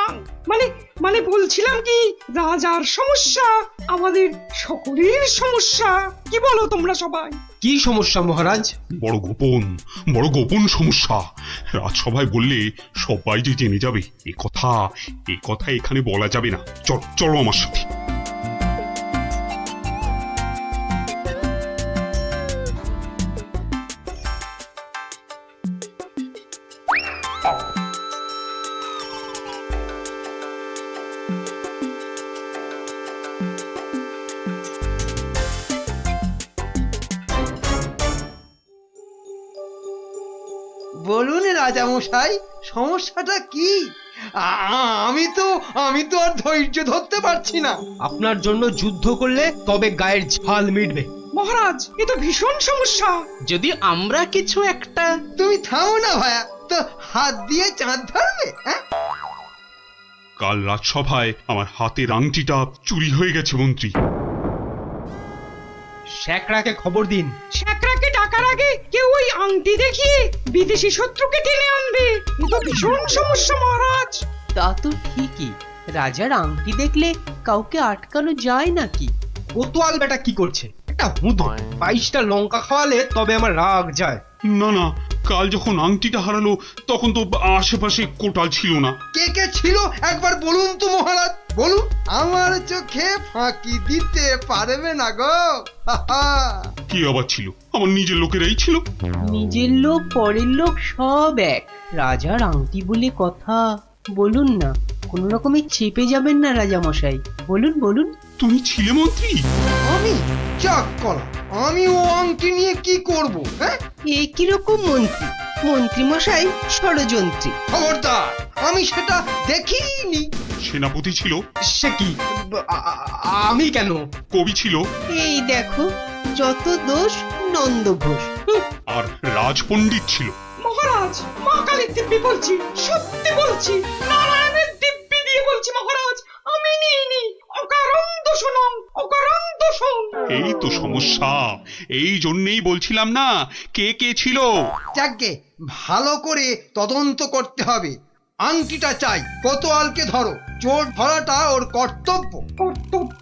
মানে বলছিলাম কি, রাজার সমস্যা আমাদের সকলের সমস্যা। কি বলো তোমরা সবাই? কি সমস্যা মহারাজ? বড় গোপন সমস্যা। রাজসভায় বললে সবাই যে জেনে যাবে। এ কথা এখানে বলা যাবে না। চলো আমার সাথে। বলুন রাজামশাই, সমস্যাটা কি? আমি তো আর ধৈর্য ধরতে পারছি না। আপনার জন্য যুদ্ধ করলে তবে গায়ের ঝাল মিটবে। মহারাজ, এ তো ভীষণ সমস্যা। যদি আমরা কিছু একটা। তুমি থামো না ভায়া, তো হাত দিয়ে চাঁদ ধরবে? কাল রাজসভায় আমার হাতের আংটিটা চুরি হয়ে গেছে মন্ত্রী। শ্যাকরাকে খবর দিন। শ্যাকরাকে ডাকার আগে কেউ ওই আংটি দেখিয়ে বিদেশি শত্রুকে টেনে আনবে। এ তো ভীষণ সমস্যা মহারাজ। তা তো ঠিকই, রাজার আংটি দেখলে কাউকে আটকানো যায় নাকি? কোতোয়াল বেটা কি করছে? একটা হুঁদো 22টা লঙ্কা খাওয়ালে তবে আমার রাগ যায়। না, কাল যখন আংটিটা হারালো তখন তো আশেপাশে কোটাল ছিল না। কে ছিল একবার বলুন তো মহারাজ, বলুন। আমার চোখে ফাঁকি দিতে পারবে না গো। কি আবার ছিল? আমার নিজের লোকেরাই ছিল। নিজের লোক পরের লোক সব এক। রাজার আংটি বলে কথা। বলুন না, কোন রকমে চেপে যাবেন না রাজামশাই। বলুন। তুমি ছিলে মন্ত্রী? আমি চাক কলা, আমি ও আংটি নিয়ে কি করব? এ কিরকম মন্ত্রী? মন্ত্রী মশাই ষড়যন্ত্রী। খবরদার, আমি সেটা দেখিনি। সেনাপতি ছিল? সে কি? আমি কেন? কবি ছিল? এই দেখো, যত দোষ নন্দ ঘোষ। আর রাজপণ্ডিত ছিল? মহারাজ, মা কালীর দিব্যি বলছি, সত্যি বলছি, নারায়ণের দিব্যি দিয়ে বলছি মহারাজ, আমি নিইনি। অকারণ দোষণং, অকারণ দোষণ। এই তো সমস্যা, এই জন্যেই বলছিলাম না কে কে ছিল। যাকে ভালো করে তদন্ত করতে হবে। আংটিটা চাই, কোতোয়ালকে ধরো, চোর ধরাটা ওর কর্তব্য। কর্তব্য?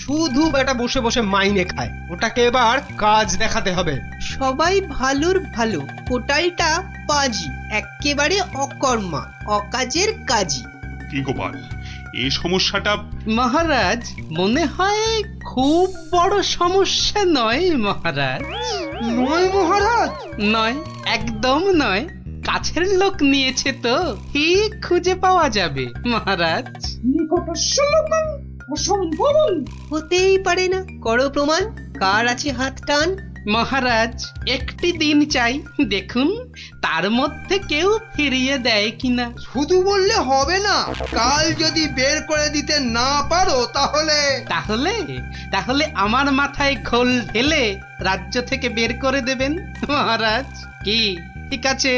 শুধু বেটা বসে বসে মাইনে খায়, ওটাকে এবার কাজ দেখাতে হবে। সবাই ভালোর ভালো, কোটালটা পাজি, একেবারে অকর্মা, অকাজের কাজী। কি গোপাল, এই সমস্যাটা মহারাজ মনে হয় খুব বড় সমস্যা নয় মহারাজ। নয় মহারাজ? নয়, একদম নয়। কাছের লোক নিয়েছে তো ঠিক খুঁজে পাওয়া যাবে মহারাজ। নিকটস্য লোকং অসম্ভবং। হতেই পারে না, করো প্রমাণ, কার আছে হাত টান। মহারাজ একটি দিন চাই, দেখুন তার মধ্যে কেউ ফিরিয়ে দেয় কিনা। শুধু বললে হবে না, কাল যদি বের করে দিতে না পারো তাহলে তাহলে তাহলে আমার মাথায় খোল ঢেলে রাজ্য থেকে বের করে দেবেন মহারাজ। কি ঠিক আছে?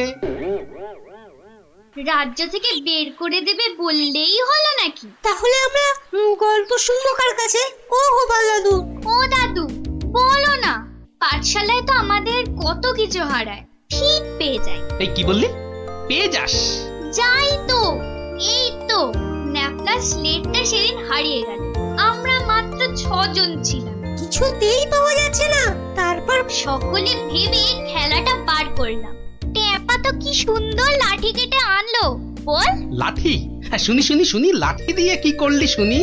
রাজ্য থেকে বের করে দেবে বললেই হলো নাকি? তাহলে আমরা গল্প শুনবো কার কাছে? ও গোপাল দাদু। ও দাদু, বলো না, পাঠশালায় তো আমাদের কত কিছু হারায়, ঠিক পেয়ে যাই। এই কি বললি? পেয়ে যাস? যাই তো, এই তো ন্যাপলা স্লেটটা সেদিন হারিয়ে গেল। আমরা মাত্র 6 জন ছিলাম, কিছুতেই পাওয়া যাচ্ছে না। তারপর সকলে ভেবে খেলাটা বার করলাম। টেপা তো কি সুন্দর লাঠি কেটে আনলো, বল। লাঠি? হ্যাঁ, শুনি শুনি শুনি, লাঠি দিয়ে কি করলি শুনি?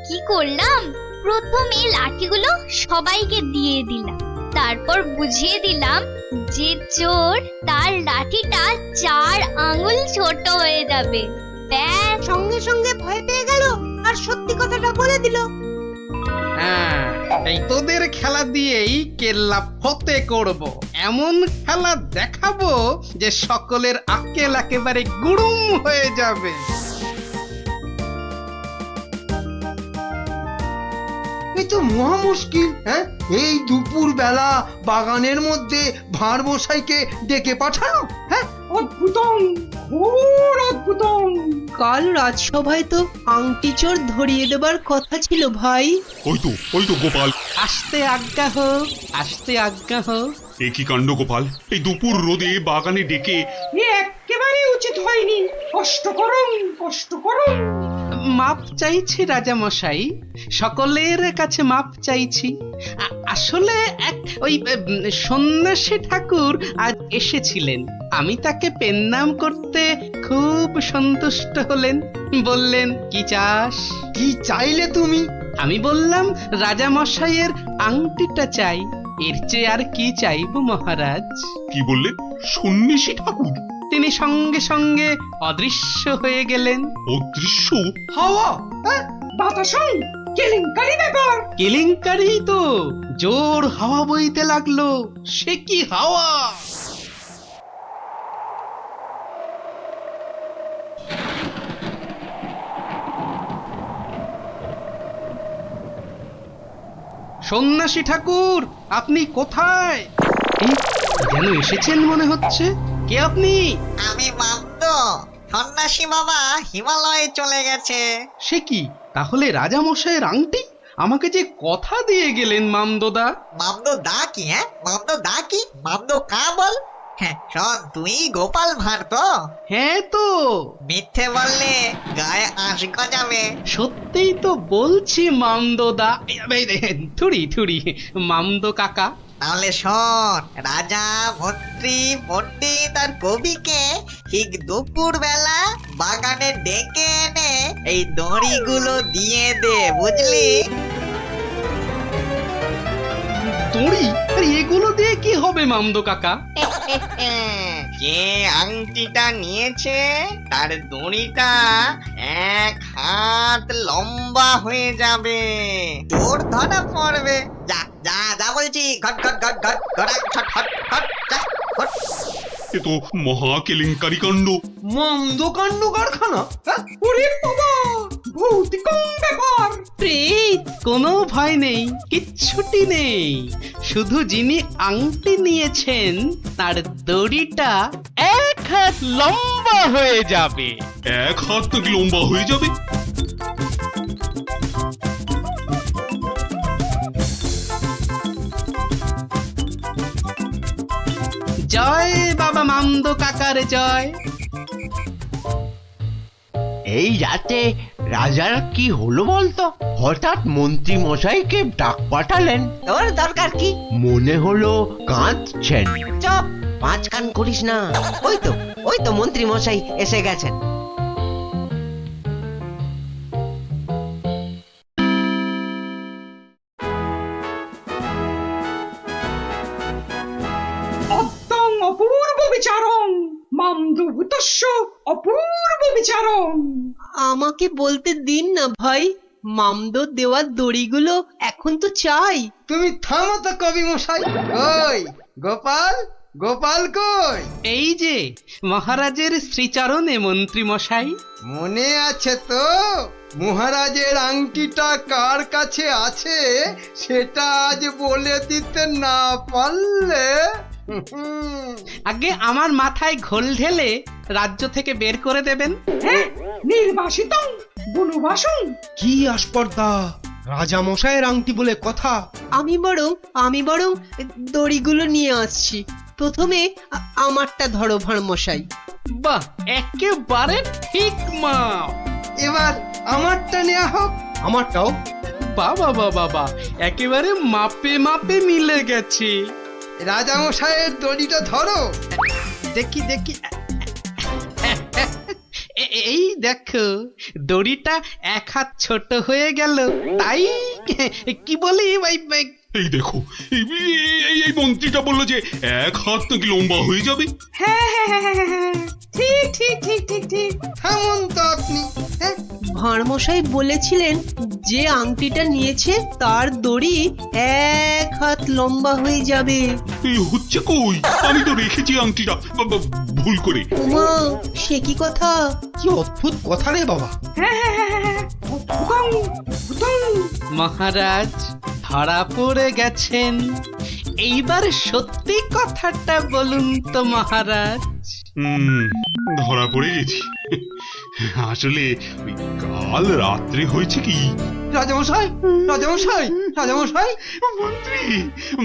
কি করলাম, প্রথমে লাঠিগুলো সবাইকে দিয়ে দিলাম, তারপর বুঝিয়ে দিলাম যে চোর তার লাঠিটা 4 আঙুল ছোট হয়ে যাবে। ব্যাস, সঙ্গে সঙ্গে ভয় পেয়ে গেল আর সত্যি কথাটা বলে দিল। হ্যাঁ, এই তোদের খেলা দিয়েই কেল্লা ফতে করব। এমন খেলা দেখাবো যে সকলের আক্কেল একেবারে গুড়ুম হয়ে যাবে। এই তো মহা মুশকিল। হ্যাঁ, এই দুপুর বেলা বাগানের মধ্যে ভাঁড় মশাইকে ডেকে পাঠানো। হ্যাঁ, অদ্ভুতং, ঘোর অদ্ভুতং। কাল রাজসভায় তো আংটি চোর ধরিয়ে দেবার কথা ছিল ভাই। ওই তো গোপাল। আসতে আজ্ঞা হোক, আসতে আজ্ঞা হোক। এ কি কাণ্ড গোপাল, এই দুপুর রোদে বাগানে ডেকে। এ একেবারে উচিত হয়নি। কষ্ট করুন, কষ্ট করুন। মাপ চাইছি রাজা মশাই, সকলের কাছে মাপ চাইছি। আসলে এক ওই সন্ন্যাসী ঠাকুর আজ এসেছিলেন, আমি তাকে পেন্নাম করতে খুব সন্তুষ্ট হলেন। বললেন কি চাস? কি চাইলে তুমি? আমি বললাম রাজা মশাইয়ের আংটিটা চাই, এর চেয়ে আর কি চাইব মহারাজ। কি বললেন? সন্ন্যাসী ঠাকুর? তিনি সঙ্গে সঙ্গে অদৃশ্য হয়ে গেলেন। অদৃশ্য? হাওয়া? বাতাসং, কেলেঙ্কারি ব্যাপার। কেলেঙ্কারি তো, জোর হাওয়া বইতে লাগলো। সে কি হাওয়া! সন্ন্যাসী ঠাকুর, আপনি কোথায়? এই, যেন এসেছেন মনে হচ্ছে। কে আপনি? আমি মামদ, সন্ন্যাসী বাবা হিমালয়ে চলে গেছে। সে কি, তাহলে রাজা মশাইয়ের আংটি? আমাকে যে কথা দিয়ে গেলেন মামদোদা। মামদ দা কি? হ্যাঁ, মামদ দা কি? মামদ কা বল? হ্যাঁ শোন, তুই গোপাল ভাঁড় তো? হ্যাঁ তো। মিথ্যে বললে গায়ে আঁশ গজাবে। সত্যিই তো বলছি মামদোদা। থুড়ি থুড়ি মামদো কাকা। তাহলে শোন, রাজা মন্ত্রী পণ্ডিত আর কবিকে ঠিক দুপুর বেলা বাগানে ডেকে এনে এই দড়িগুলো দিয়ে দে, বুঝলি? দড়ি? আরে এগুলো দিয়ে কি হবে মামদো কাকা? যে আংটিটা নিয়েছে তার দড়িটা 1 হাত লম্বা হয়ে যাবে, তোর ধরা পড়বে। যা যা যা বলছি, ঘট ঘট ঘট ঘট ঘট ঘট ঘট ঘট যা ঘট। এ তো মহা কেলেঙ্কারি কাণ্ড। মন্দ কাণ্ড কারখানা। ওরে বাবা, ভৌতিকং ব্যাপার। প্রেত, কোনো ভয় নেই, কিচ্ছুটি নেই। শুধু যিনি আংটি নিয়েছেন তার দড়িটা 1 হাত লম্বা হয়ে যাবে। 1 হাত নাকি লম্বা হয়ে যাবে? কাকার জয়। এই রাতে রাজার কি হলো বলতো? হঠাৎ মন্ত্রী মশাইকে ডাক পাঠালেন। তোর দরকার কি? মনে হলো কাঁদছেন। চপ, পাঁচ কান করিস না। ওই তো মন্ত্রী মশাই এসে গেছেন। অদ্যং অপূর্ব বিচারং মামদভূতস্য অপূর্ব বিচারং। আমাকে বলতে দিন না ভাই, মামদো দেওয়ার দড়িগুলো এখন তো চাই। তুমি থামো তো কবি মশাই। ওই গোপাল, গোপাল কই? এই যে মহারাজের শ্রীচরণে মন্ত্রী মশাই। মনে আছে তো মহারাজের আংটিটা কার কাছে আছে সেটা আজ বলে দিতে না পারলে আগে আমার মাথায় ঘোল ঢেলে রাজ্য থেকে বের করে দেবেন। হ্যাঁ, নির্বাসিতং বনবাসং। কি আস্পর্ধা! রাজা মশাইয়ের আংটি বলে কথা। আমি বরং দড়িগুলো নিয়ে আসছি। প্রথমে আমারটা ধরো ভাঁড় মশাই। বাহ, একেবারে ঠিক মা। এবার আমারটা নেওয়া হোক। আমারটাও। বাবা বাবা, একেবারে মাপে মাপে মিলে গেছে। রাজামশাইয়ের দড়িটা ধরো। দেখি এই দেখো, দড়িটা এক হাত ছোট হয়ে গেল। তাই কি বলি এই দেখো, এই মন্ত্রীটা বললো যে এক হাত নাকি লম্বা হয়ে যাবে। হ্যাঁ হ্যাঁ হ্যাঁ হ্যাঁ হ্যাঁ, ঠিক ঠিক ঠিক ঠিক ঠিক। থামুন তো আপনি। ভাঁড় মশাই বলেছিলেন যে আংটিটা নিয়েছে তার দড়ি এক হাত লম্বা হয়ে যাবে। এই হচ্ছে কই? আমি তো রেখেছি আংটিটা ভুল করে। ওমা, সে কি কথা! কি অদ্ভুত কথা রে বাবা। হ্যাঁ হ্যাঁ হ্যাঁ হ্যাঁ, ভুতং, ভুতং। মহারাজ ধরা পড়ে গেছেন। এইবার সত্যি কথাটা বলুন তো মহারাজ। ধরা পড়ে গেছি। আসলে ওই কাল রাত্রে হয়েছে কি, রাজামশাই, রাজামশাই, রাজামশাই।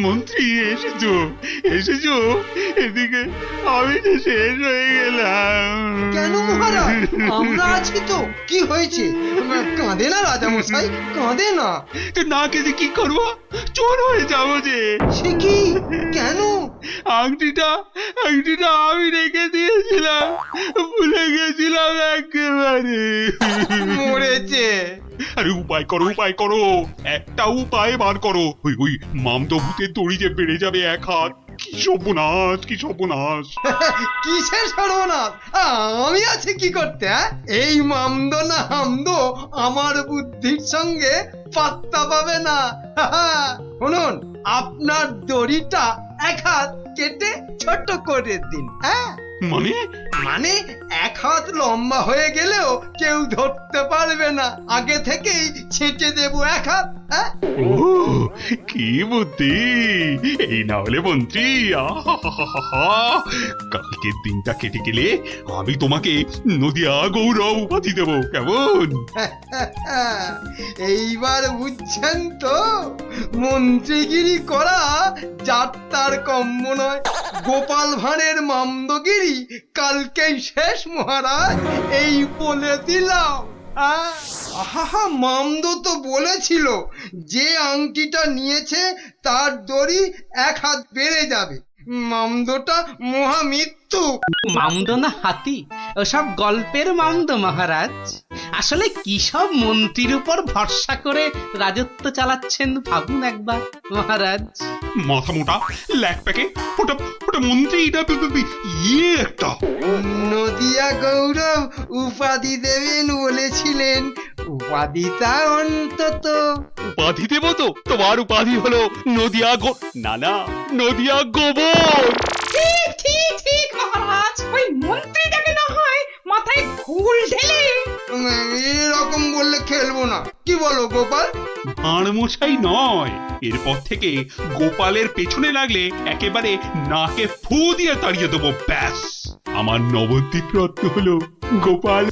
মন্ত্রী এসেছো এদিকে। আমি তো শেষ হয়ে গেলাম। কেন মহারাজ? আমরা আছি তো। কি হয়েছে? কাঁদে না রাজামশাই, কাঁদে না। না কেঁদে কি করবো? চোর হয়ে যাবো যে। সে কি? কেন? আংটিটা আমি রেখে দিয়েছিলাম, ভুলে গেছিলাম একেবারে। মরেছে। আরে উপায় করো, একটা উপায় বার করো। ওই মামদো ভূতের দড়ি যে বেড়ে যাবে এক হাত। কি সর্বনাশ! কিসের সর্বনাশ? আমি আছি কি করতে? এই মামদো না হামদো আমার বুদ্ধির সঙ্গে পাত্তা পাবে না। শুনুন, আপনার দড়িটা এক হাত কেটে ছোট করে দিন। হ্যাঁ, মানে এক হাত লম্বা হয়ে গেলেও কেউ ধরতে পারবে না। আগে থেকেই ছেঁটে দেবো এক হাত। ও কি বুদ্ধি! এই না হলে মন্ত্রী, কালকের দিনটা কেটে গেলে আমি তোমাকে নদিয়া গৌরব উপাধি দেবো, কেমন? এইবার বুঝছেন তো, মন্ত্রীগিরি করা যাত্রার কম্য নয়। গোপাল ভাঁড়ের মামদগিরি কালকেই শেষ মহারাজ, এই বলে দিলাম। আহা, মামদো তো বলেছিল যে আংটিটা নিয়েছে তার দড়ি এক হাত বেড়ে যাবে। মামদোটা মহামৃত্যু। মামদো না হাতি, ওসব গল্পের মামদো মহারাজ। আসলে কি সব মন্ত্রীর উপর ভরসা করে রাজত্ব চালাচ্ছেন ভাবুন একবার মহারাজ। মাথা মোটা ল্যাক প্যাকে ওটা মন্ত্রী ইয়ে একটা। নদিয়া গৌরব উপাধি দেবেন বলেছিলেন, উপাধিটা অন্তত। উপাধি দেবো তো? তোমার উপাধি হলো নদিয়া নদিয়া গোবর। ঠিক ঠিক ঠিক মহারাজ, ওই মন্ত্রীটাকে না হয় মাথায় ঘোল ঢেলে। এরকম বললে খেলবো না। কি বলো গোপাল? ভাঁড় মশাই নয়, এরপর থেকে গোপালের পেছনে লাগলে একেবারে নাকে ফু দিয়ে তাড়িয়ে দেবো, ব্যাস। আমার নবদ্বীপ রত্ন হলো গোপাল।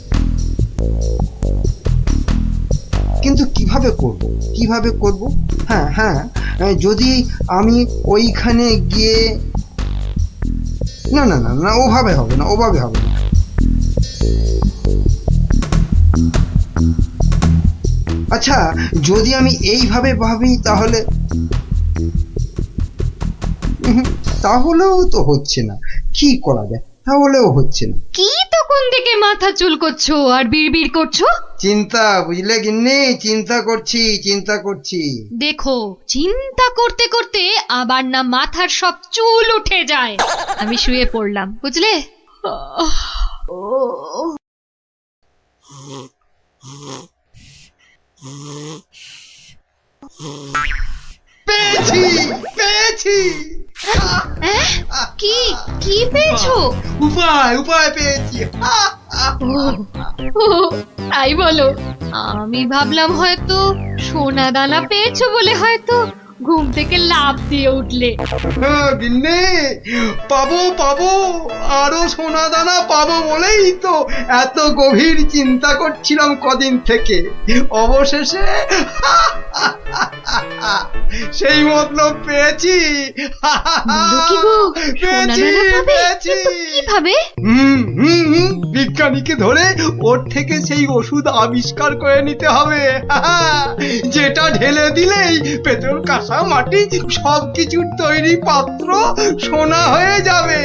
কিন্তু কিভাবে করব? হ্যাঁ, যদি আমি ওইখানে গিয়ে না না না না, ওভাবে হবে না, ওভাবে হবে না। আচ্ছা, যদি আমি এইভাবে ভাবি তাহলে তাহলেও তো হচ্ছে না। কি করা যায়? তাহলেও হচ্ছে না। কি তখন থেকে মাথা চুল করছো আর বিড়বিড় করছো? চিন্তা, বুঝলে গিন্নি, চিন্তা করছি, চিন্তা করছি। দেখো, চিন্তা করতে করতে আবার না মাথার সব চুল উঠে যায়। আমি শুয়ে পড়লাম, বুঝলে? পেয়েছি, পেয়েছি। কি কি পেয়েছো? উপায়, উপায় পেয়েছি। ও, তাই বলো? আমি ভাবলাম হয়তো সোনা দানা পেয়েছো বলে হয়তো ঘুম থেকে লাফ দিয়ে উঠলে। গিন্নি, পাবো পাবো, আরো সোনা দানা পাবো বলেই তো এত গভীর চিন্তা করছিলাম কদিন থেকে। অবশেষে সেই মতলব পেয়েছি। পেয়েছি, পেয়েছি। কিভাবে? বিজ্ঞানীকে ধরে ওর থেকে সেই ওষুধ আবিষ্কার করে নিতে হবে, যেটা ঢেলে দিলেই পেট্রোল, কাঁসা, মাটি সবকিছুর তৈরি পাত্র সোনা হয়ে যাবে।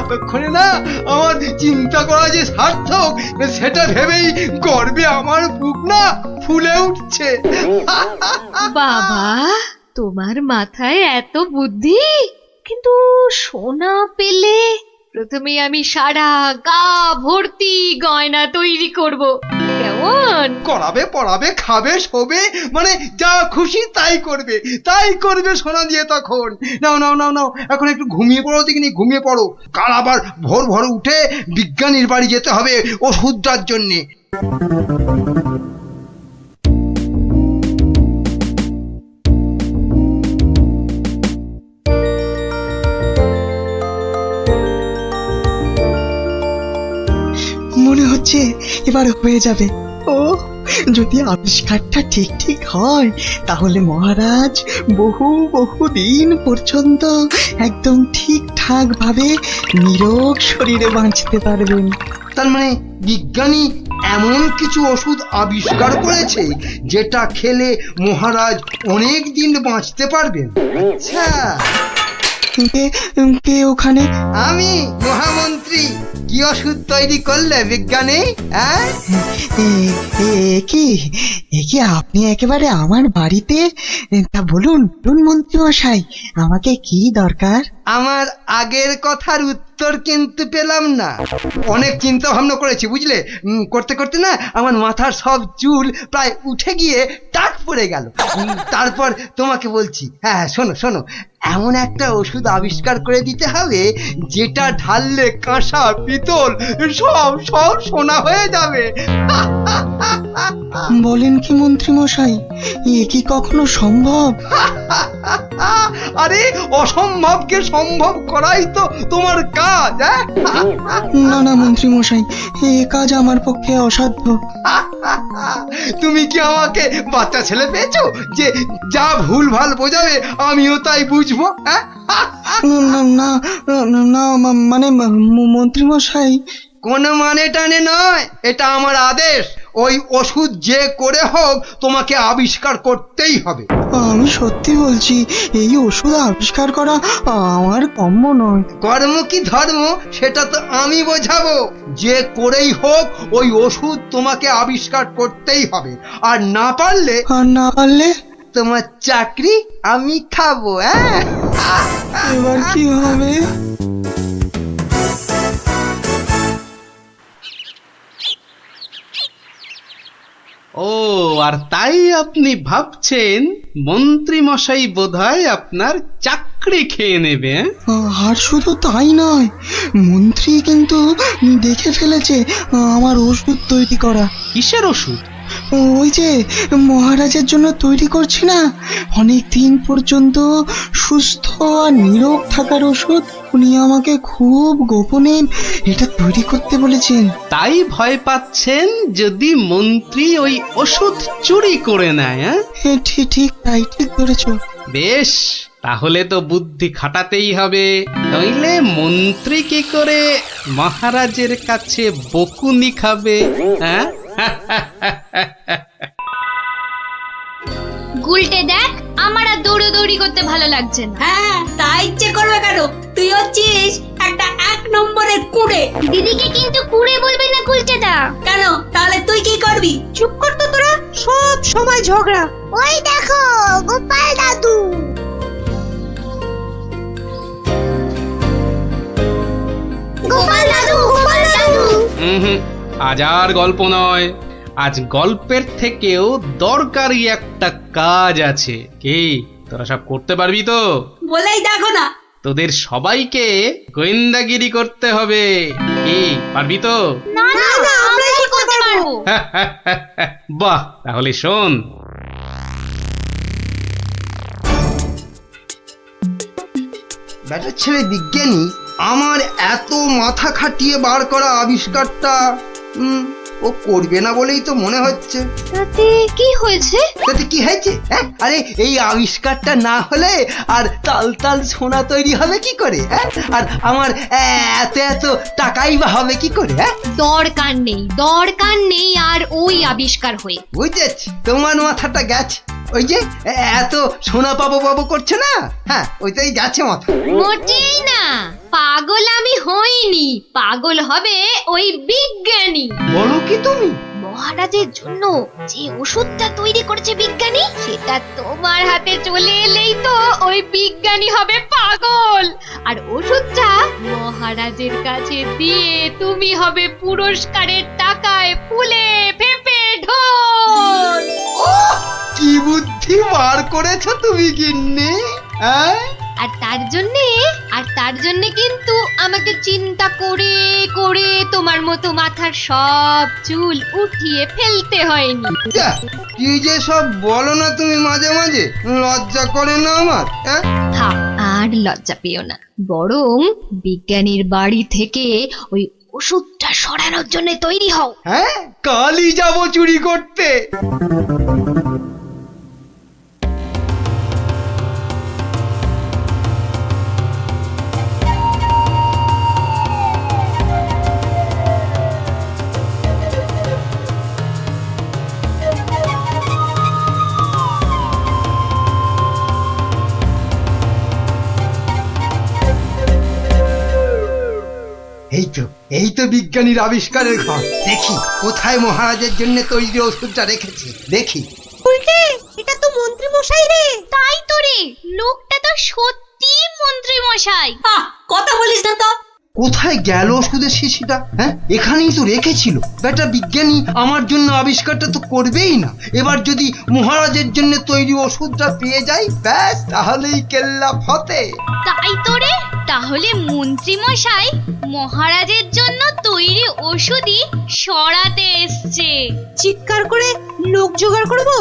এতক্ষণে না আমার চিন্তা করা যে সার্থক, সেটা ভেবেই গর্বে আমার বুক না ফুলে উঠছে। বাবা, তোমার মাথায় এত বুদ্ধি! কিন্তু সোনা পেলে প্রথমে আমি সারা গা ভর্তি গয়না তৈরি করব। কেমন? করাবে, পড়াবে, খাবে, শোবে, মানে যা খুশি তাই করবে, তাই করবে সোনা দিয়ে তখন। নাও নাও নাও নাও, এখন একটু ঘুমিয়ে পড়ো দেখিনি, ঘুমিয়ে পড়ো। কাল আবার ভোর ভোর উঠে বিজ্ঞানীর বাড়ি যেতে হবে ওষুধটার জন্যে। মনে হচ্ছে এবার হয়ে যাবে। ও, যদি আবিষ্কারটা ঠিক ঠিক হয় তাহলে মহারাজ বহু বহু দিন পর্যন্ত একদম ঠিকঠাক ভাবে নিরোগ শরীরে বাঁচতে পারবেন। তার মানে বিজ্ঞানী এমন কিছু ওষুধ আবিষ্কার করেছে যেটা খেলে মহারাজ অনেক দিন বাঁচতে পারবেন। আচ্ছা, কে ওখানে? আমি, মহামন্ত্রী। কি ওষুধ তৈরি করলে বিজ্ঞানী? কি আপনি একেবারে আমার বাড়িতে? তা বলুন বলুন মন্ত্রী মশাই, আমাকে কি দরকার? আমার আগের কথার উত্তর কিন্তু পেলাম না। অনেক চিন্তা ভাবনা করেছি, বুঝলে। করতে করতে না আমার মাথার সব চুল প্রায় উঠে গিয়ে টাক পড়ে গেল। তারপর তোমাকে বলছি, হ্যাঁ শোনো শোনো, এমন একটা ওষুধ আবিষ্কার করে দিতে হবে যেটা ঢাললে কাঁসা, পিতল সব সব সোনা হয়ে যাবে। বলেন কি মন্ত্রী মশাই, এ কি কখনো সম্ভব? আরে অসম্ভবকে সম্ভব করাই তো তোমার কাজ। না না মন্ত্রী মশাই, এ কাজ আমার পক্ষে অসাধ্য। তুমি কি আমাকে বাচ্চা ছেলে পেয়েছো যে যা ভুল ভাল বোঝাবে আমিও তাই বুঝবো? না না, মানে মন্ত্রী মশাই, কোনো মানে টানে নয়, এটা আমার আদেশ। ওই ওষুধ যে করে হোক তোমাকে আবিষ্কার করতেই হবে। আমি সত্যি বলছি, এই ওষুধ আবিষ্কার করা আমার কম্য নয়। কর্ম কি ধর্ম সেটা তো আমি বোঝাবো। যে করেই হোক ওই ওষুধ তোমাকে আবিষ্কার করতেই হবে। আর না পারলে তোমার চাকরি আমি খাবো। এবার কি হবে? ও, আর তাই আপনি ভাবছেন মন্ত্রী মশাই বোধহয় আপনার চাকরি খেয়ে নেবে? আর শুধু তাই নয়, মন্ত্রী কিন্তু দেখে ফেলেছে আমার ওষুধ তৈরি করা। কিসের ওষুধ? ওই যে মহারাজের জন্য তৈরি করছি না, অনেক দিন পর্যন্ত সুস্থ আর নীরোগ থাকার ওষুধ। উনি আমাকে খুব গোপনে এটা তৈরি করতে বলেছেন। তাই ভয় পাচ্ছেন যদি মন্ত্রী ওই ওষুধ চুরি করে নেয়? ঠিক তাই, ঠিক ধরেছ। বেশ, তাহলে তো বুদ্ধি খাটাতেই হবে, নইলে মন্ত্রী কি করে মহারাজের কাছে বকুনি খাবে? হ্যাঁ গুলটে দেখ, আমার আর দৌড়ি করতে ভালো লাগছে না। হ্যাঁ, তাই ইচ্ছে করবে কেন? তুই হচ্ছিস একটা 1 নম্বরের কুড়ে। দিদিকে কিন্তু কুড়ে বলবি না গুলটেদা। কেন? তাহলে তুই কি করবি? চুপ কর তো তোরা, সব সময় ঝগড়া। ওই দেখো গোপাল দাদু। গোপাল দাদু, গোপাল দাদু। হুম, আজ আর গল্প নয়, আজ গল্পের থেকেও দরকারি একটা কাজ আছে। কি তোরা সব করতে পারবি তো? বলেই দেখো না। তোদের সবাইকে গোয়েন্দাগিরি করতে হবে। কি পারবি তো? না না, আমরা কি করতে পারবো? বাহ, তাহলে শোন। ব্যাটার ছেলে বিজ্ঞানী আমার এত মাথা খাটিয়ে বার করা আবিষ্কারটা ও করবে না বলেই তো মনে হচ্ছে। তাতে কি হয়েছে? তাতে কি হয়েছে? হ্যাঁ, আরে এই আবিষ্কারটা না হলে আর তাল তাল সোনা তৈরি হবে কি করে? হ্যাঁ, আর আমার এত এত টাকাই বা হবে কি করে? হ্যাঁ, দরকার নেই আর ওই আবিষ্কার হয়ে। বুঝেছি, তোমার মাথাটা গেছে। ওই যে এত সোনা পাবো করছে না, হ্যাঁ ওইটাই গেছে মাথা। মোটেই না, পাগল আমি হইনি, পাগল হবে ওই বিজ্ঞানী। বলো কি তুমি? মহারাজের জন্য যে ওষুধটা তৈরি করেছে বিজ্ঞানী, সেটা তোমার হাতে চলে এলেই তো ওই বিজ্ঞানী হবে পাগল, আর ওষুধটা মহারাজের কাছে দিয়ে তুমি হবে পুরস্কারের টাকায় ফুলে ফেপে ঢোল। কি বুদ্ধি বার করেছো তুমি গিন্নি! আর তার জন্যে কিন্তু আমাকে চিন্তা করে করে তোমার মতো মাথার সব চুল উঠিয়ে ফেলতে হয়নি। কি যে সব বলো না তুমি মাঝে মাঝে, লজ্জা করে না আমার? থাক, আর লজ্জা পেও না, বরং বিজ্ঞানীর বাড়ি থেকে ওই ওষুধটা সরানোর জন্য তৈরি হও। হ্যাঁ, কালই যাব চুরি করতে। এই তো বিজ্ঞানীর আবিষ্কারের ঘর। দেখি কোথায় মহারাজের জন্য তৈরি ওষুধটা রেখেছি, দেখি। উল্টে, এটা তো মন্ত্রী মশাই রে। তাই তো রে, লোকটা তো সত্যি মন্ত্রী মশাই। কথা বলিস না তো। কোথায় গেল ওষুধের শিশিটা? হ্যাঁ, এখানেই তো রেখেছিল। বেটা বিজ্ঞানী আমার জন্য আবিষ্কারটা তো করবেই না। এবার যদি মহারাজের জন্য তৈরি ওষুধটা পেয়ে যাই, ব্যাস তাহলেই কেল্লা ফতে। তাই তো রে, তাহলে মন্ত্রী মশাই মহারাজের জন্য তৈরি ওষুধই সরাতে এসছে। চিৎকার করে লোক জোগাড় করবো?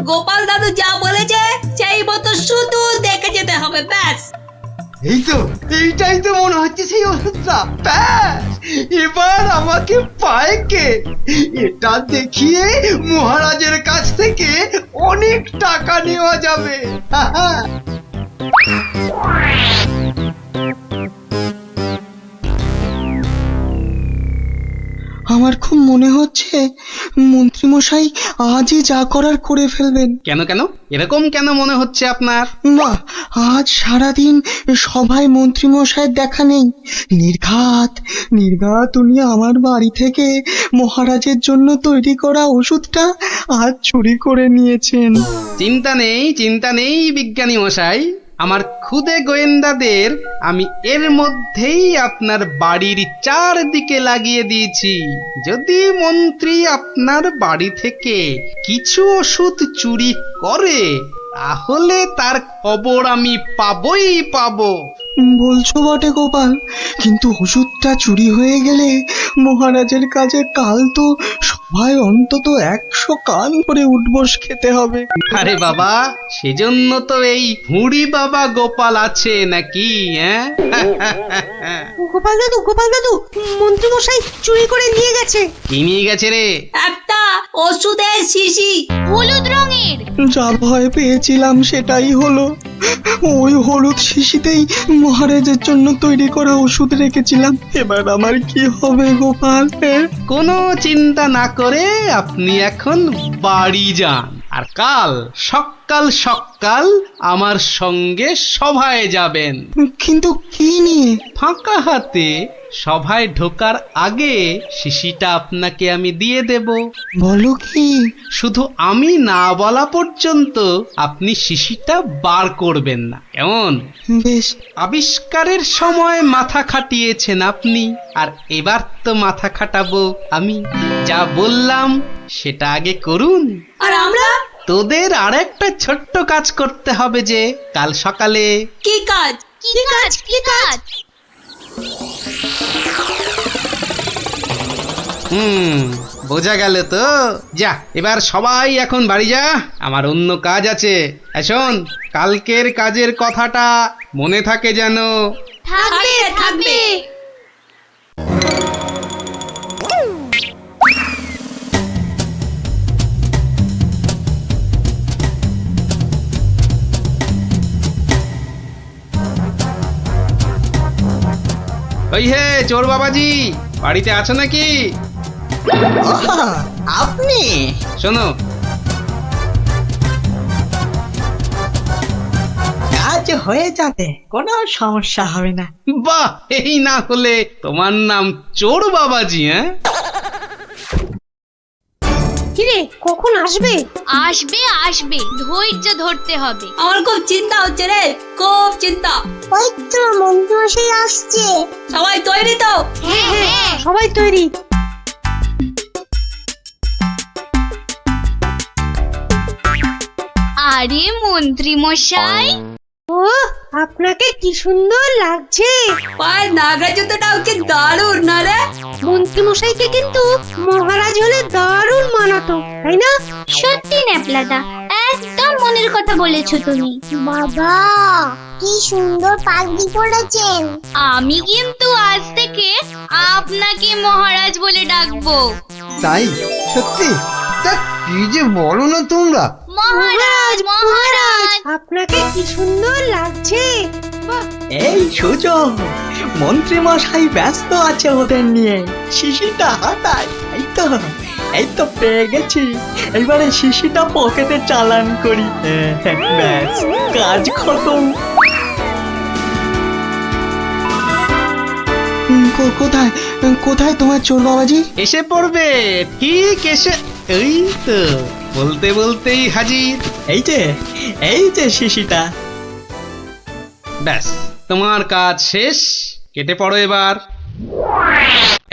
গোপাল দাদু যা বলেছে সেই মতো শুধু দেখে যেতে হবে, ব্যাস। এই তো, এইটাই তো মনে হচ্ছে সেই ওষুধটা। ব্যাস, এবার আমাকে পায় কে? এটা দেখিয়ে মহারাজের কাছ থেকে অনেক টাকা নেওয়া যাবে। আমার খুব মনে হচ্ছে মন্ত্রীমশাই আজই যা করার করে ফেলবেন। কেন কেন এরকম কেন মনে হচ্ছে আপনার? বাহ, আজ সারাদিন সভায় মন্ত্রীমশাইয়ের দেখা নেই। নির্ঘাত উনি আমার বাড়ি থেকে মহারাজের জন্য তৈরি করা ওষুধটা আজ চুরি করে নিয়েছেন। চিন্তা নেই বিজ্ঞানী মশাই, আমার খুদে গোয়েন্দাদের আমি এর মধ্যেই আপনার বাড়ির চারদিকে লাগিয়ে দিয়েছি। যদি মন্ত্রী আপনার বাড়ি থেকে কিছু ওষুধ চুরি করে, তাহলে তার খবর আমি পাবই পাবো। বলছো বটে গোপাল, কিন্তু ওষুধটা চুরি হয়ে গেলে মহারাজের কাছে কাল তো সবাই অন্তত 100 কান করে উঠবস খেতে হবে। আরে বাবা, সেজন্য তো এই হুড়ি বাবা গোপাল আছে নাকি? গোপাল দাদু, মন্ত্রী মশাই চুরি করে নিয়ে গেছে। কি নিয়ে গেছে রে? একটা ওষুধের শিশি, হলুদ রঙের। যা ভয় পেয়েছিলাম সেটাই হলো। ওই হলুদ শিশিতেই মহারাজের জন্য তৈরি করা ওষুধ রেখেছিলাম। এবার আমার কি হবে গোপাল? কোনো চিন্তা না করে আপনি এখন বাড়ি যান, আর কাল সকাল সকাল আমার সঙ্গে সভায় যাবেন। কিন্তু কি নিয়ে? ফাঁকা হাতে সভায় ঢোকার আগে শিশিটা আপনাকে আমি দিয়ে দেব। বলো কি? শুধু আমি না বলা পর্যন্ত আপনি শিশিটা বার করবেন না, কেমন? বেশ। আবিষ্কারের সময় মাথা খাটিয়েছেন আপনি, আর এবার তো মাথা খাটাবো আমি। যা বললাম সেটা আগে করুন। আর আমরা? তোদের আরেকটা ছোট্ট কাজ করতে হবে যে কাল সকালে। কি কাজ? কি কাজ? কি কাজ? বোঝা গেল তো? যা, এবার সবাই এখন বাড়ি যা, আমার অন্য কাজ আছে। শোন, কালকের কাজের কথাটা মনে থাকে যেন। থাকবে থাকবে। ওই হে চোর বাবাজি, বাড়িতে আছো নাকি? আপনি? শোনো, কাজ হয়ে যাবে, কোনো সমস্যা হবে না। বাহ, এই না হলে তোমার নাম চোর বাবাজি? হ্যাঁ, কিরে কখন আসবে? আসবে আসবে, ধৈর্য ধরতে হবে। আমার খুব চিন্তা হচ্ছে রে, খুব চিন্তা। ওই তো মন্ত্রীমশাই আসছে। সবাই তৈরি তো? হ্যাঁ হ্যাঁ, সবাই তৈরি। আরে মন্ত্রী মশাই, ও আপনাকে কি সুন্দর লাগছে। পায়ের নাগরা জুতোটাও কি দারুণ না রে? মন্ত্রী মশাইকে কিন্তু মহারাজ হলে দারুণ মানাতো, তাই না? সত্যি ন্যাপলাদা, একদম মনের কথা বলেছো তুমি। বাবা কি সুন্দর পাগড়ি পরেছেন। আমি কিন্তু আজ থেকে আপনাকে মহারাজ বলে ডাকবো। তাই? সত্যি? তা কি যে বলো না তোমরা। মহারাজ মহারাজ, আপনাকে কি সুন্দর লাগছে। এই সুযোগ, মন্ত্রী মশাই ব্যস্ত আছে ওদের নিয়ে, শিশিটা হাতায়। এই তো পেয়ে গেছি, এবারে শিশিটা পকেটে চালান করি। ব্যাস, কাজ খতম। কোথায় কোথায় তোমার চোর বাবাজি? এসে পড়বে, ঠিক এসে। এই তো বলতে বলতেই হাজির। এই যে শিশিটা। ব্যাস, তোমার কাজ শেষ, কেটে পড়ো এবার।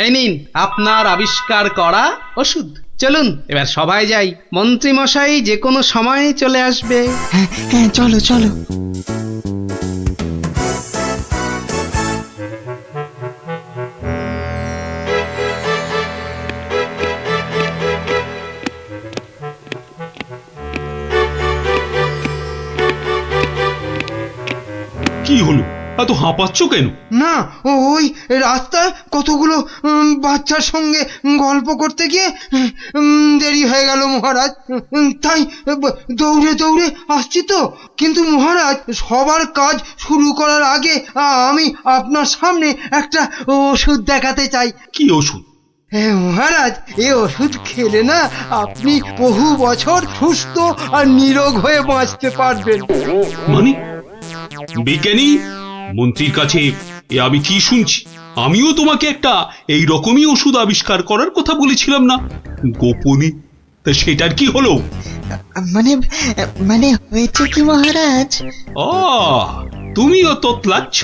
এই নিন আপনার আবিষ্কার করা ওষুধ। চলুন এবার সবাই যাই, মন্ত্রী মশাই যে কোনো সময় চলে আসবে। হ্যাঁ হ্যাঁ, চলো চলো। কি হলো, এত হাঁপাচ্ছ কেন? না, ওই রাস্তায় কতগুলো বাচ্চার সঙ্গে গল্প করতে গিয়ে দেরি হয়ে গেল মহারাজ। তাই দৌড়ে দৌড়ে আসছি তো। কিন্তু মহারাজ, সবার কাজ শুরু করার আগে আমি আপনার সামনে একটা ওষুধ দেখাতে চাই। কি ওষুধ? মহারাজ, এই ওষুধ খেলে না আপনি বহু বছর সুস্থ আর নিরোগ হয়ে বাঁচতে পারবেন। মানে বিজ্ঞানী মন্ত্রীর কাছে এ আমি কি শুনছি? আমিও তোমাকে একটা এই রকমই ওষুধ আবিষ্কার করার কথা বলেছিলাম না গোপনে? তা সেটার কি হলো? মানে হয়েছে কি মহারাজ? তুমিও তোতলাচ্ছ,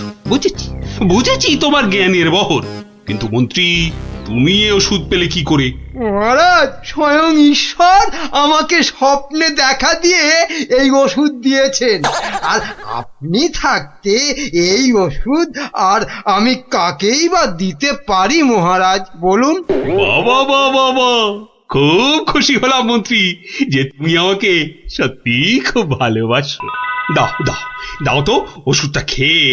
বুঝেছি তোমার জ্ঞানের বহর। কিন্তু মন্ত্রী, তুমি এ ওষুধ পেলে কি করে? মহারাজ, স্বয়ং ঈশ্বর আমাকে স্বপ্নে দেখা দিয়ে এই ওষুধ দিয়েছেন। আর আপনি থাকতে এই ওষুধ আর আমি কাকেই বা দিতে পারি মহারাজ, বলুন? বাবা বাবা বাবা, খুব খুশি হলাম মন্ত্রী যে তুমি আমাকে সত্যি খুব ভালোবাসো। দাও দাও দাও তো, ওষুধটা খেয়ে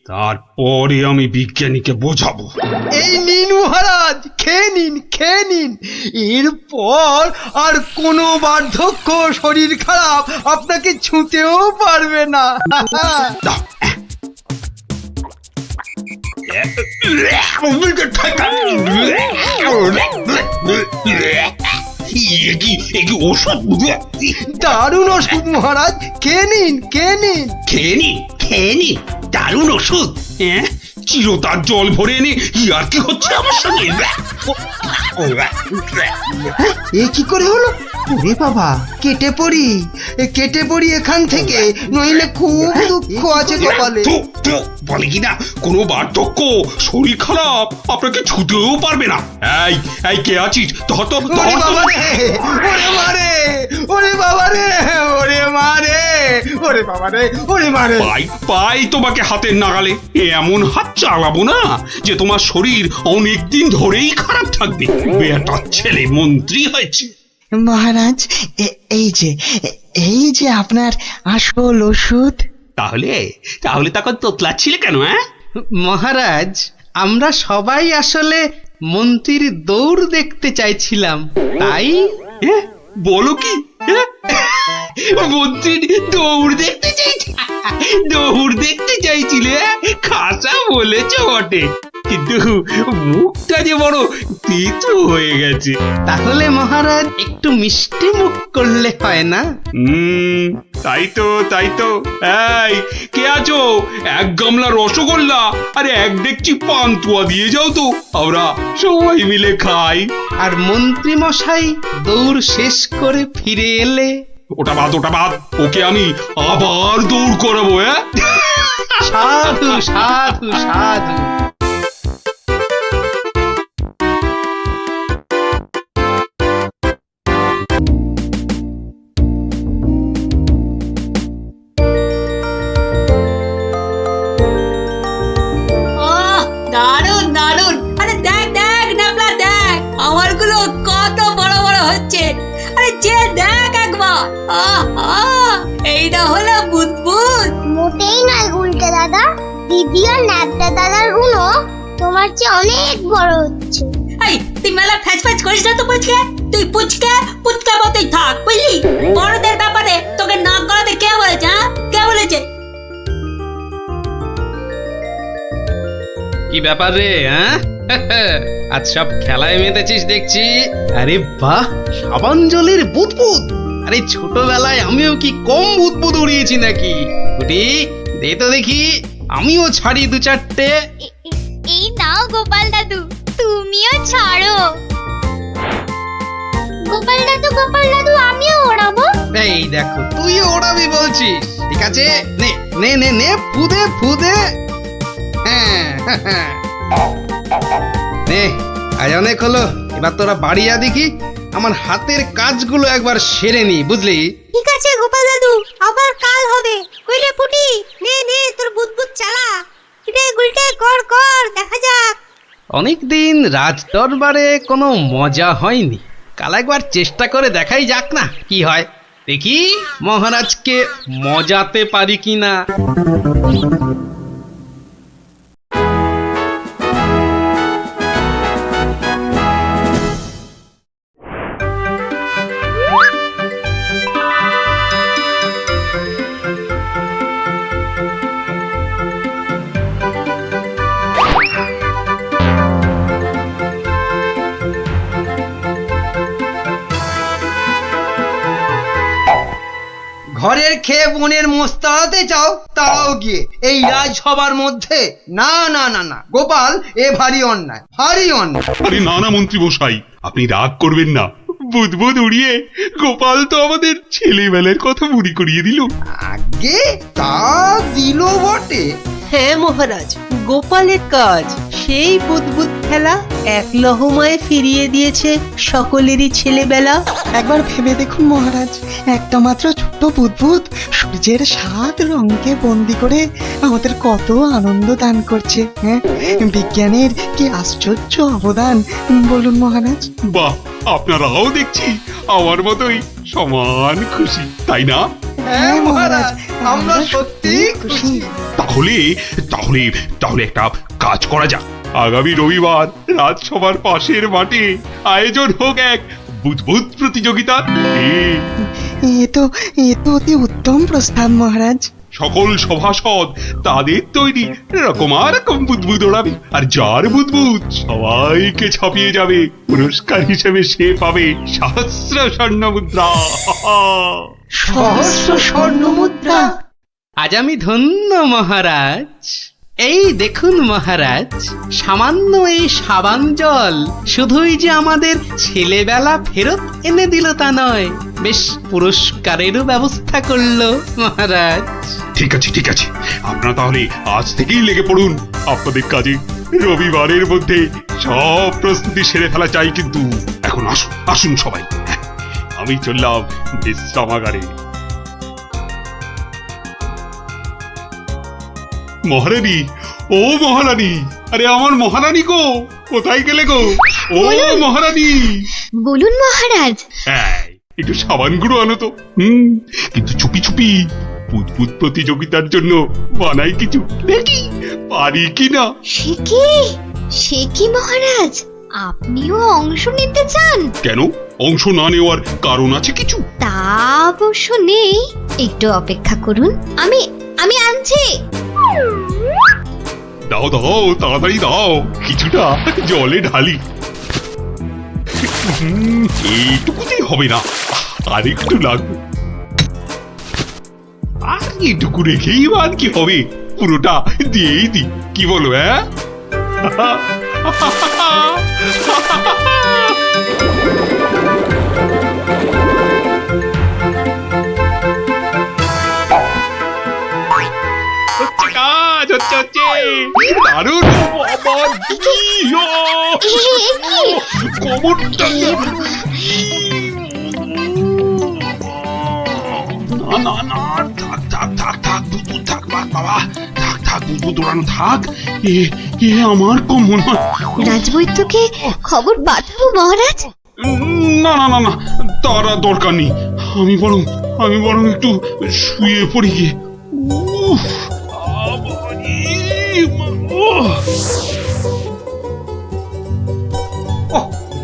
তারপরে আমি বিজ্ঞানীকে বোঝাবো। এই নিন মহারাজ, খেয়ে নিন। এরপর আর কোনো বার্ধক্য শরীর খারাপ আপনাকে ছুঁতেও পারবে না। দারুণ ওষুধ মহারাজ, খেয়ে নিন। দারুণ ওষুধ। চিরতার জল ভরে এনে আর কি হচ্ছে আমার সঙ্গে? এ কি করে হলো? ওরে বাবা, কেটে পড়ি এখান থেকে, নইলে খুব দুঃখ আছে কপালে। বলে কিনা কোনো বার্ধক্য শরীর খারাপ আপনাকে ছুতেও পারবে না। এই কে আছিস? পাই তোমাকে হাতের নাগালে। এমন হাত চালাবো না যে তোমার শরীর অনেকদিন ধরেই খারাপ থাকবে। বেটা ছেলে মন্ত্রী হয়েছে। মহারাজ, এই যে আপনার আসল ওষুধ। তাহলে তখন তোতলাচ্ছিলে কেন? মহারাজ, আমরা সবাই আসলে মন্ত্রীর দৌড় দেখতে চাইছিলাম, তাই। বলো কি? মন্ত্রীর দৌড় দেখতে চাইছিলে? খাসা বলেছ বটে, কিন্তু মুখটা যে বড় তেতো হয়ে গেছে। তাহলে মহারাজ একটু মিষ্টি মুখ করলে হয় না? তাই তো। এই কে আছো? এক গামলা রসগোল্লা আর এক ডেকচি পান্তুয়া দিয়ে যাও তো, আমরা সবাই মিলে খাই। আর মন্ত্রী মশাই দৌড় শেষ করে ফিরে এলে? ওটা বাদ, ওকে আমি আবার দৌড় করাবো। সাধু সাধু সাধু। দারুন। আরে দেখ নাবলা, দেখ আমারগুলো কত বড় বড় হচ্ছে। আরে যে দেখ একবার। এইটা হলো বুদবুদ। মোটেই নয় গুলটে দাদা, দিদি আর ন্যাপটা দাদার গুলো তোমার চেয়ে অনেক বড় হচ্ছে। এই তুই মেলা ফ্যাচ করিস না তো পুচকে। তুই পুচকা মতোই থাক, বুঝলি? বড়দের ব্যাপারে তোকে নাক গলাতে কে বলেছে? কে বলেছে? কি ব্যাপার রে? আজ সব খেলায় মেতেছিস দেখছি। আরে বাহ, সাবাঞ্জলির বুদবুদ। আরে ছোটবেলায় আমিও কি কম বুদবুদ উড়িয়েছি নাকি? কুটি দে তো দেখি, আমিও ছাড়ি দু চারটে। এই নাও গোপাল দাদু, তুমিও ছাড়ো। গোপাল দাদু আমিও ওড়াবো। এই দেখো, তুইও ওড়াবি বলছিস? ঠিক আছে, নে ফুদে। নে, আজ অনেক হলো, এবার তোরা বাড়ি যা দেখি। আমার হাতের কাজগুলো একবার সেরে নি, বুঝলি? ঠিক আছে গোপাল দাদু, আবার কাল হবে। কইলে পুটি, নে তোর বুদবুদ চালা। কিরে গুলটে, কর দেখা যাক। অনেকদিন রাজ দরবারে কোনো মজা হয়নি, কাল একবার চেষ্টা করে দেখাই যাক না কি হয়। দেখি মহারাজকে মজাতে পারি কিনা। ঘরের খেয়ে বোনের মোস্তাতে চাও, তাও গিয়ে এই রাজসভার মধ্যে? না, গোপাল, এ ভারী অন্যায়। আরে না মন্ত্রী মশাই, আপনি রাগ করবেন না। বুদবুদ উড়িয়ে গোপাল তো আমাদের ছেলেবেলার কথা মনে করিয়ে দিল। আগে তা দিল বটে। হ্যাঁ মহারাজ, গোপালের কাজ সেই বুদবুদ খেলা এক লহমায় ফিরিয়ে দিয়েছে সকলেরই ছেলেবেলা। একবার ভেবে দেখুন মহারাজ, একটা মাত্র ছোট বুদবুদ সূর্যের 7 রঙকে বন্দি করে আমাদের কত আনন্দ দান করছে। বিজ্ঞানের কি আশ্চর্য অবদান বলুন মহারাজ। বাহ, আপনারাও দেখছি আমার মতোই সমান খুশি, তাই না? হ্যাঁ মহারাজ, আমরা সত্যি খুশি। তাহলে তাহলে তাহলে একটা কাজ করা যাক। আগামী রবিবার রাজসভার পাশের মাঠে আয়োজন হোক এক বুদবুদ প্রতিযোগিতা। এ তো অতি উত্তম প্রস্তাব মহারাজ। সকল সভাসদ তাদের তৈরি রকমারকম বুদবুদ ওড়াবে, আর যার বুদবুদ সবাইকে ছাপিয়ে যাবে, পুরস্কার হিসেবে সে পাবে সহস্র স্বর্ণ মুদ্রা। সহস্র স্বর্ণ মুদ্রা? আজ আমি ধন্য মহারাজ। এই দেখুন মহারাজ, সামান্য এই সাবান জল শুধুই যে আমাদের ছেলেবেলা ফেরত এনে দিল তা নয়, বেশ পুরস্কারেরও ব্যবস্থা করলো মহারাজ। ঠিক আছে ঠিক আছে, আপনারা তাহলে আজ থেকেই লেগে পড়ুন আপনাদের কাজে। রবিবারের মধ্যে সব প্রস্তুতি সেরে ফেলা চাই, কিন্তু এখন আসুন আসুন সবাই, আমি চললাম বিশ্রামাগারে। মহারানী, ও মহারানী, আরে আমার মহারানী গো, কোথায় গেলে গো? ও মহারানী। বলুন মহারাজ। হ্যাঁ, একটু সাবান গুঁড়ো আনো তো। কিন্তু চুপি চুপি বুদবুদ প্রতিযোগিতার জন্য বানাই কিছু, দেখি পারি কিনা। সে কি মহারাজ, আপনিও অংশ নিতে চান? কেন, অংশ না নেওয়ার কারণ আছে কিছু? তা অবশ্য নেই, একটু অপেক্ষা করুন, আমি আনছি। দাও দাও, তাড়াতাড়ি দাও, কিছুটা জলে ঢালি। এইটুকুতেই হবে না, আর একটু লাগবে। আর এইটুকু রেখেই বা কি হবে, পুরোটা দিয়েই দি, কি বলো? হ্যাঁ, কাজ হচ্ছে হচ্ছে দারুণ। কোমরটা না না, থাক থাক থাক থাক, বুদবুদ থাক বাবা, থাক থাক, বুদবুদ ওড়ানো থাক। এ আমার কোমর। রাজবৈদ্যকে খবর পাঠাবো মহারাজ? না না না না, তার দরকার নেই, আমি বরং একটু শুয়ে পড়ি গিয়ে।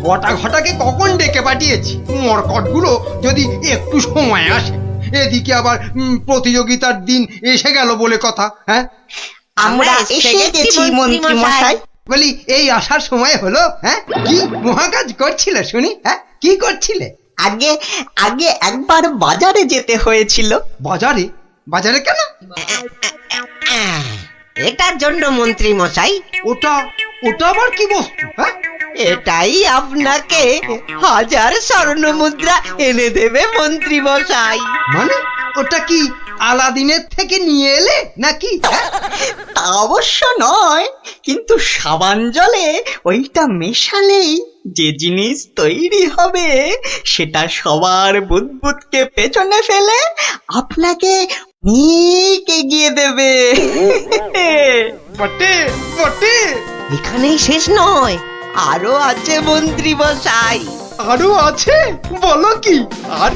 বটা ঘটাকে কখন ডেকে পাঠিয়েছি, মরকটগুলো যদি একটু সময় আসে। এদিকে আবার প্রতিযোগিতার দিন এসে গেল বলে কথা। হ্যাঁ, আমরা এসে গেছি মন্ত্রী মশাই। বলি এই আসার সময় হলো? হ্যাঁ, কি মহাকাজ করছিলে শুনি? হ্যাঁ, কি করছিলে? আগে একবার বাজারে যেতে হয়েছিল। বাজারে? বাজারে কেন? এটার জন্য মন্ত্রী মশাই। ওটা আবার কি বস্তু? হ্যাঁ, এটাই আপনাকে 1000 স্বর্ণ মুদ্রা এনে দেবে মন্ত্রী মশাই। মানে ওটা কি আলাদিনের থেকে নিয়ে এলে নাকি? তা অবশ্য নয়, কিন্তু সাবান জলে ওইটা মেশালেই যে জিনিস তৈরি হবে সেটা সবার বুদবুদকে পেছনে ফেলে আপনাকে অনেক এগিয়ে দেবে। বটে বটে, এখানেই শেষ নয়, আরো আছে মন্ত্রী মশাই। আরো আছে? বলো কি আর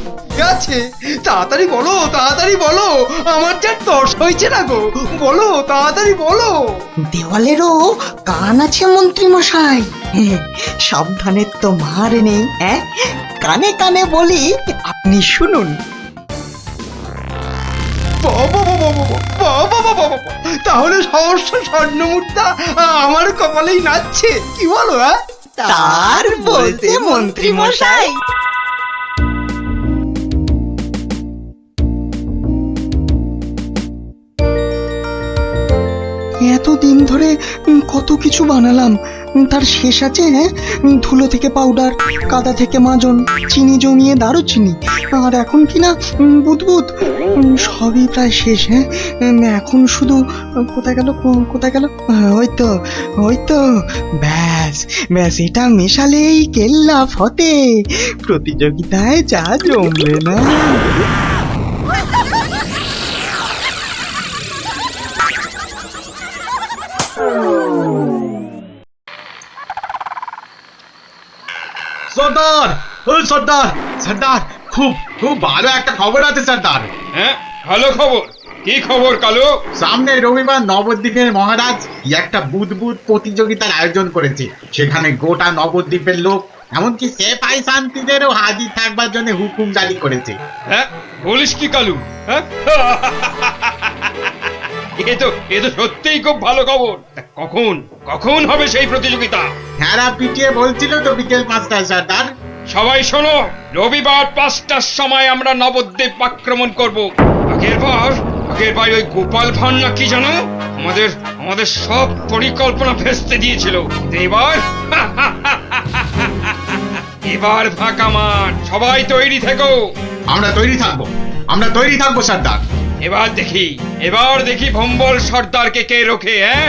আছে? তাড়াতাড়ি বলো, তাড়াতাড়ি বলো, আমার যা তর্স হয়েছে না গো, বলো তাড়াতাড়ি বলো। দেওয়ালেরও কান আছে মন্ত্রী মশাই, সাবধানের তো মার নেই। হ্যাঁ, কানে কানে বলি, আপনি শুনুন। তাহলে সহস্র স্বর্ণ মুদ্রা আমার কপালেই নাচছে, কি বলো? হ্যাঁ, তার বলতে মন্ত্রী মশাই। এতদিন ধরে কত কিছু বানালাম, তার শেষ আছে? হ্যাঁ, ধুলো থেকে পাউডার, কাদা থেকে মাজন, চিনি জমিয়ে দারুচিনি, আর এখন কিনা বুদবুদ, সবই প্রায় শেষ। হ্যাঁ, এখন শুধু কোথায় গেল? ওই তো ব্যাস, এটা মেশালেই কেল্লা ফতে, প্রতিযোগিতায় যা জমবে না। সর্দার, সর্দার, সর্দার, খুব খুব ভালো একটা খবর আছে সর্দার। হ্যাঁ, ভালো খবর। কি খবর কালু? সামনে রবিবার নবদ্বীপের মহারাজ একটা বুদবুদ প্রতিযোগিতার আয়োজন করেছে। সেখানে গোটা নবদ্বীপের লোক, এমনকি সেপাই শান্তিদেরও হাজির থাকবার জন্য হুকুম জারি করেছে। হ্যাঁ, বলিস কি কালু? হ্যাঁ, এ তো সত্যিই খুব ভালো খবর। তা কখন কখন হবে সেই প্রতিযোগিতা? হ্যাঁ, পিটিয়ে বলছিল তো বিকেল 5টায় সর্দার। সবাই শোনো, রবিবার 5টার সময় আমরা নবদ্বীপ আক্রমণ করব। আগেরবার ওই গোপাল ভাঁড় না কি জানো, আমাদের সব পরিকল্পনা ভেস্তে দিয়েছিল। এবার ফাঁকা মাঠ, সবাই তৈরি থেকো। আমরা তৈরি থাকবো সর্দার। এবার দেখি ভম্বল সর্দারকে কে রোখে। হ্যাঁ,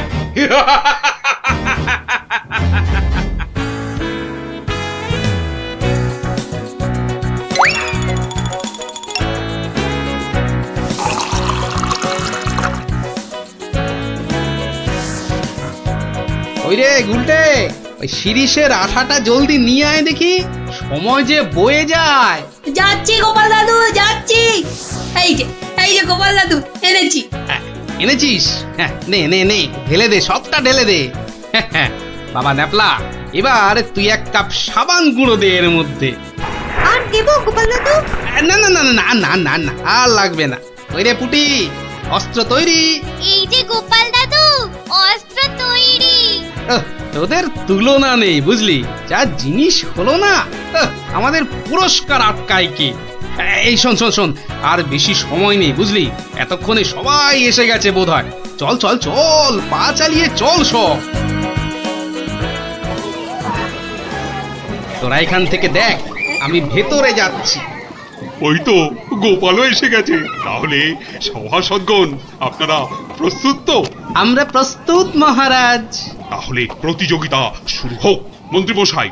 ওই রে গুলটে, ওই শিরিষের আঠাটা জলদি নিয়ে আয় দেখি, সময় যে বয়ে যায়। যাচ্ছি গোপাল দাদু, যাচ্ছি। এই যে গোপাল দাদু, এনেছি। এনেছিস? হ্যাঁ, নে নে নে, ঢেলে দে, সবটা ঢেলে দে। বাবা ন্যাপলা, এবার তুই 1 কাপ সাবান গুঁড়ো দে এর মধ্যে। আর দেবো গোপাল দাদু? না না না না না না না, আর লাগবে না। ওই রে পুটি, অস্ত্র তৈরি? এই যে গোপাল দাদু, অস্ত্র তৈরি। তোদের তুলনা নেই বুঝলি, যা জিনিস হলো না, আমাদের পুরস্কার আটকায় কি। এই শোন শোন শোন, আর বেশি সময় নেই বুঝলি, এতক্ষণে সবাই এসে গেছে বোধহয়। চল চল চল, পা চালিয়ে চল সব। তোরা এখান থেকে দেখ, আমি ভেতরে যাচ্ছি। ওই তো গোপালও এসে গেছে। তাহলে সভাসদগণ, আপনারা প্রস্তুত তো? আমরা প্রস্তুত মহারাজ। তাহলে প্রতিযোগিতা শুরু হোক। মন্ত্রী মশাই,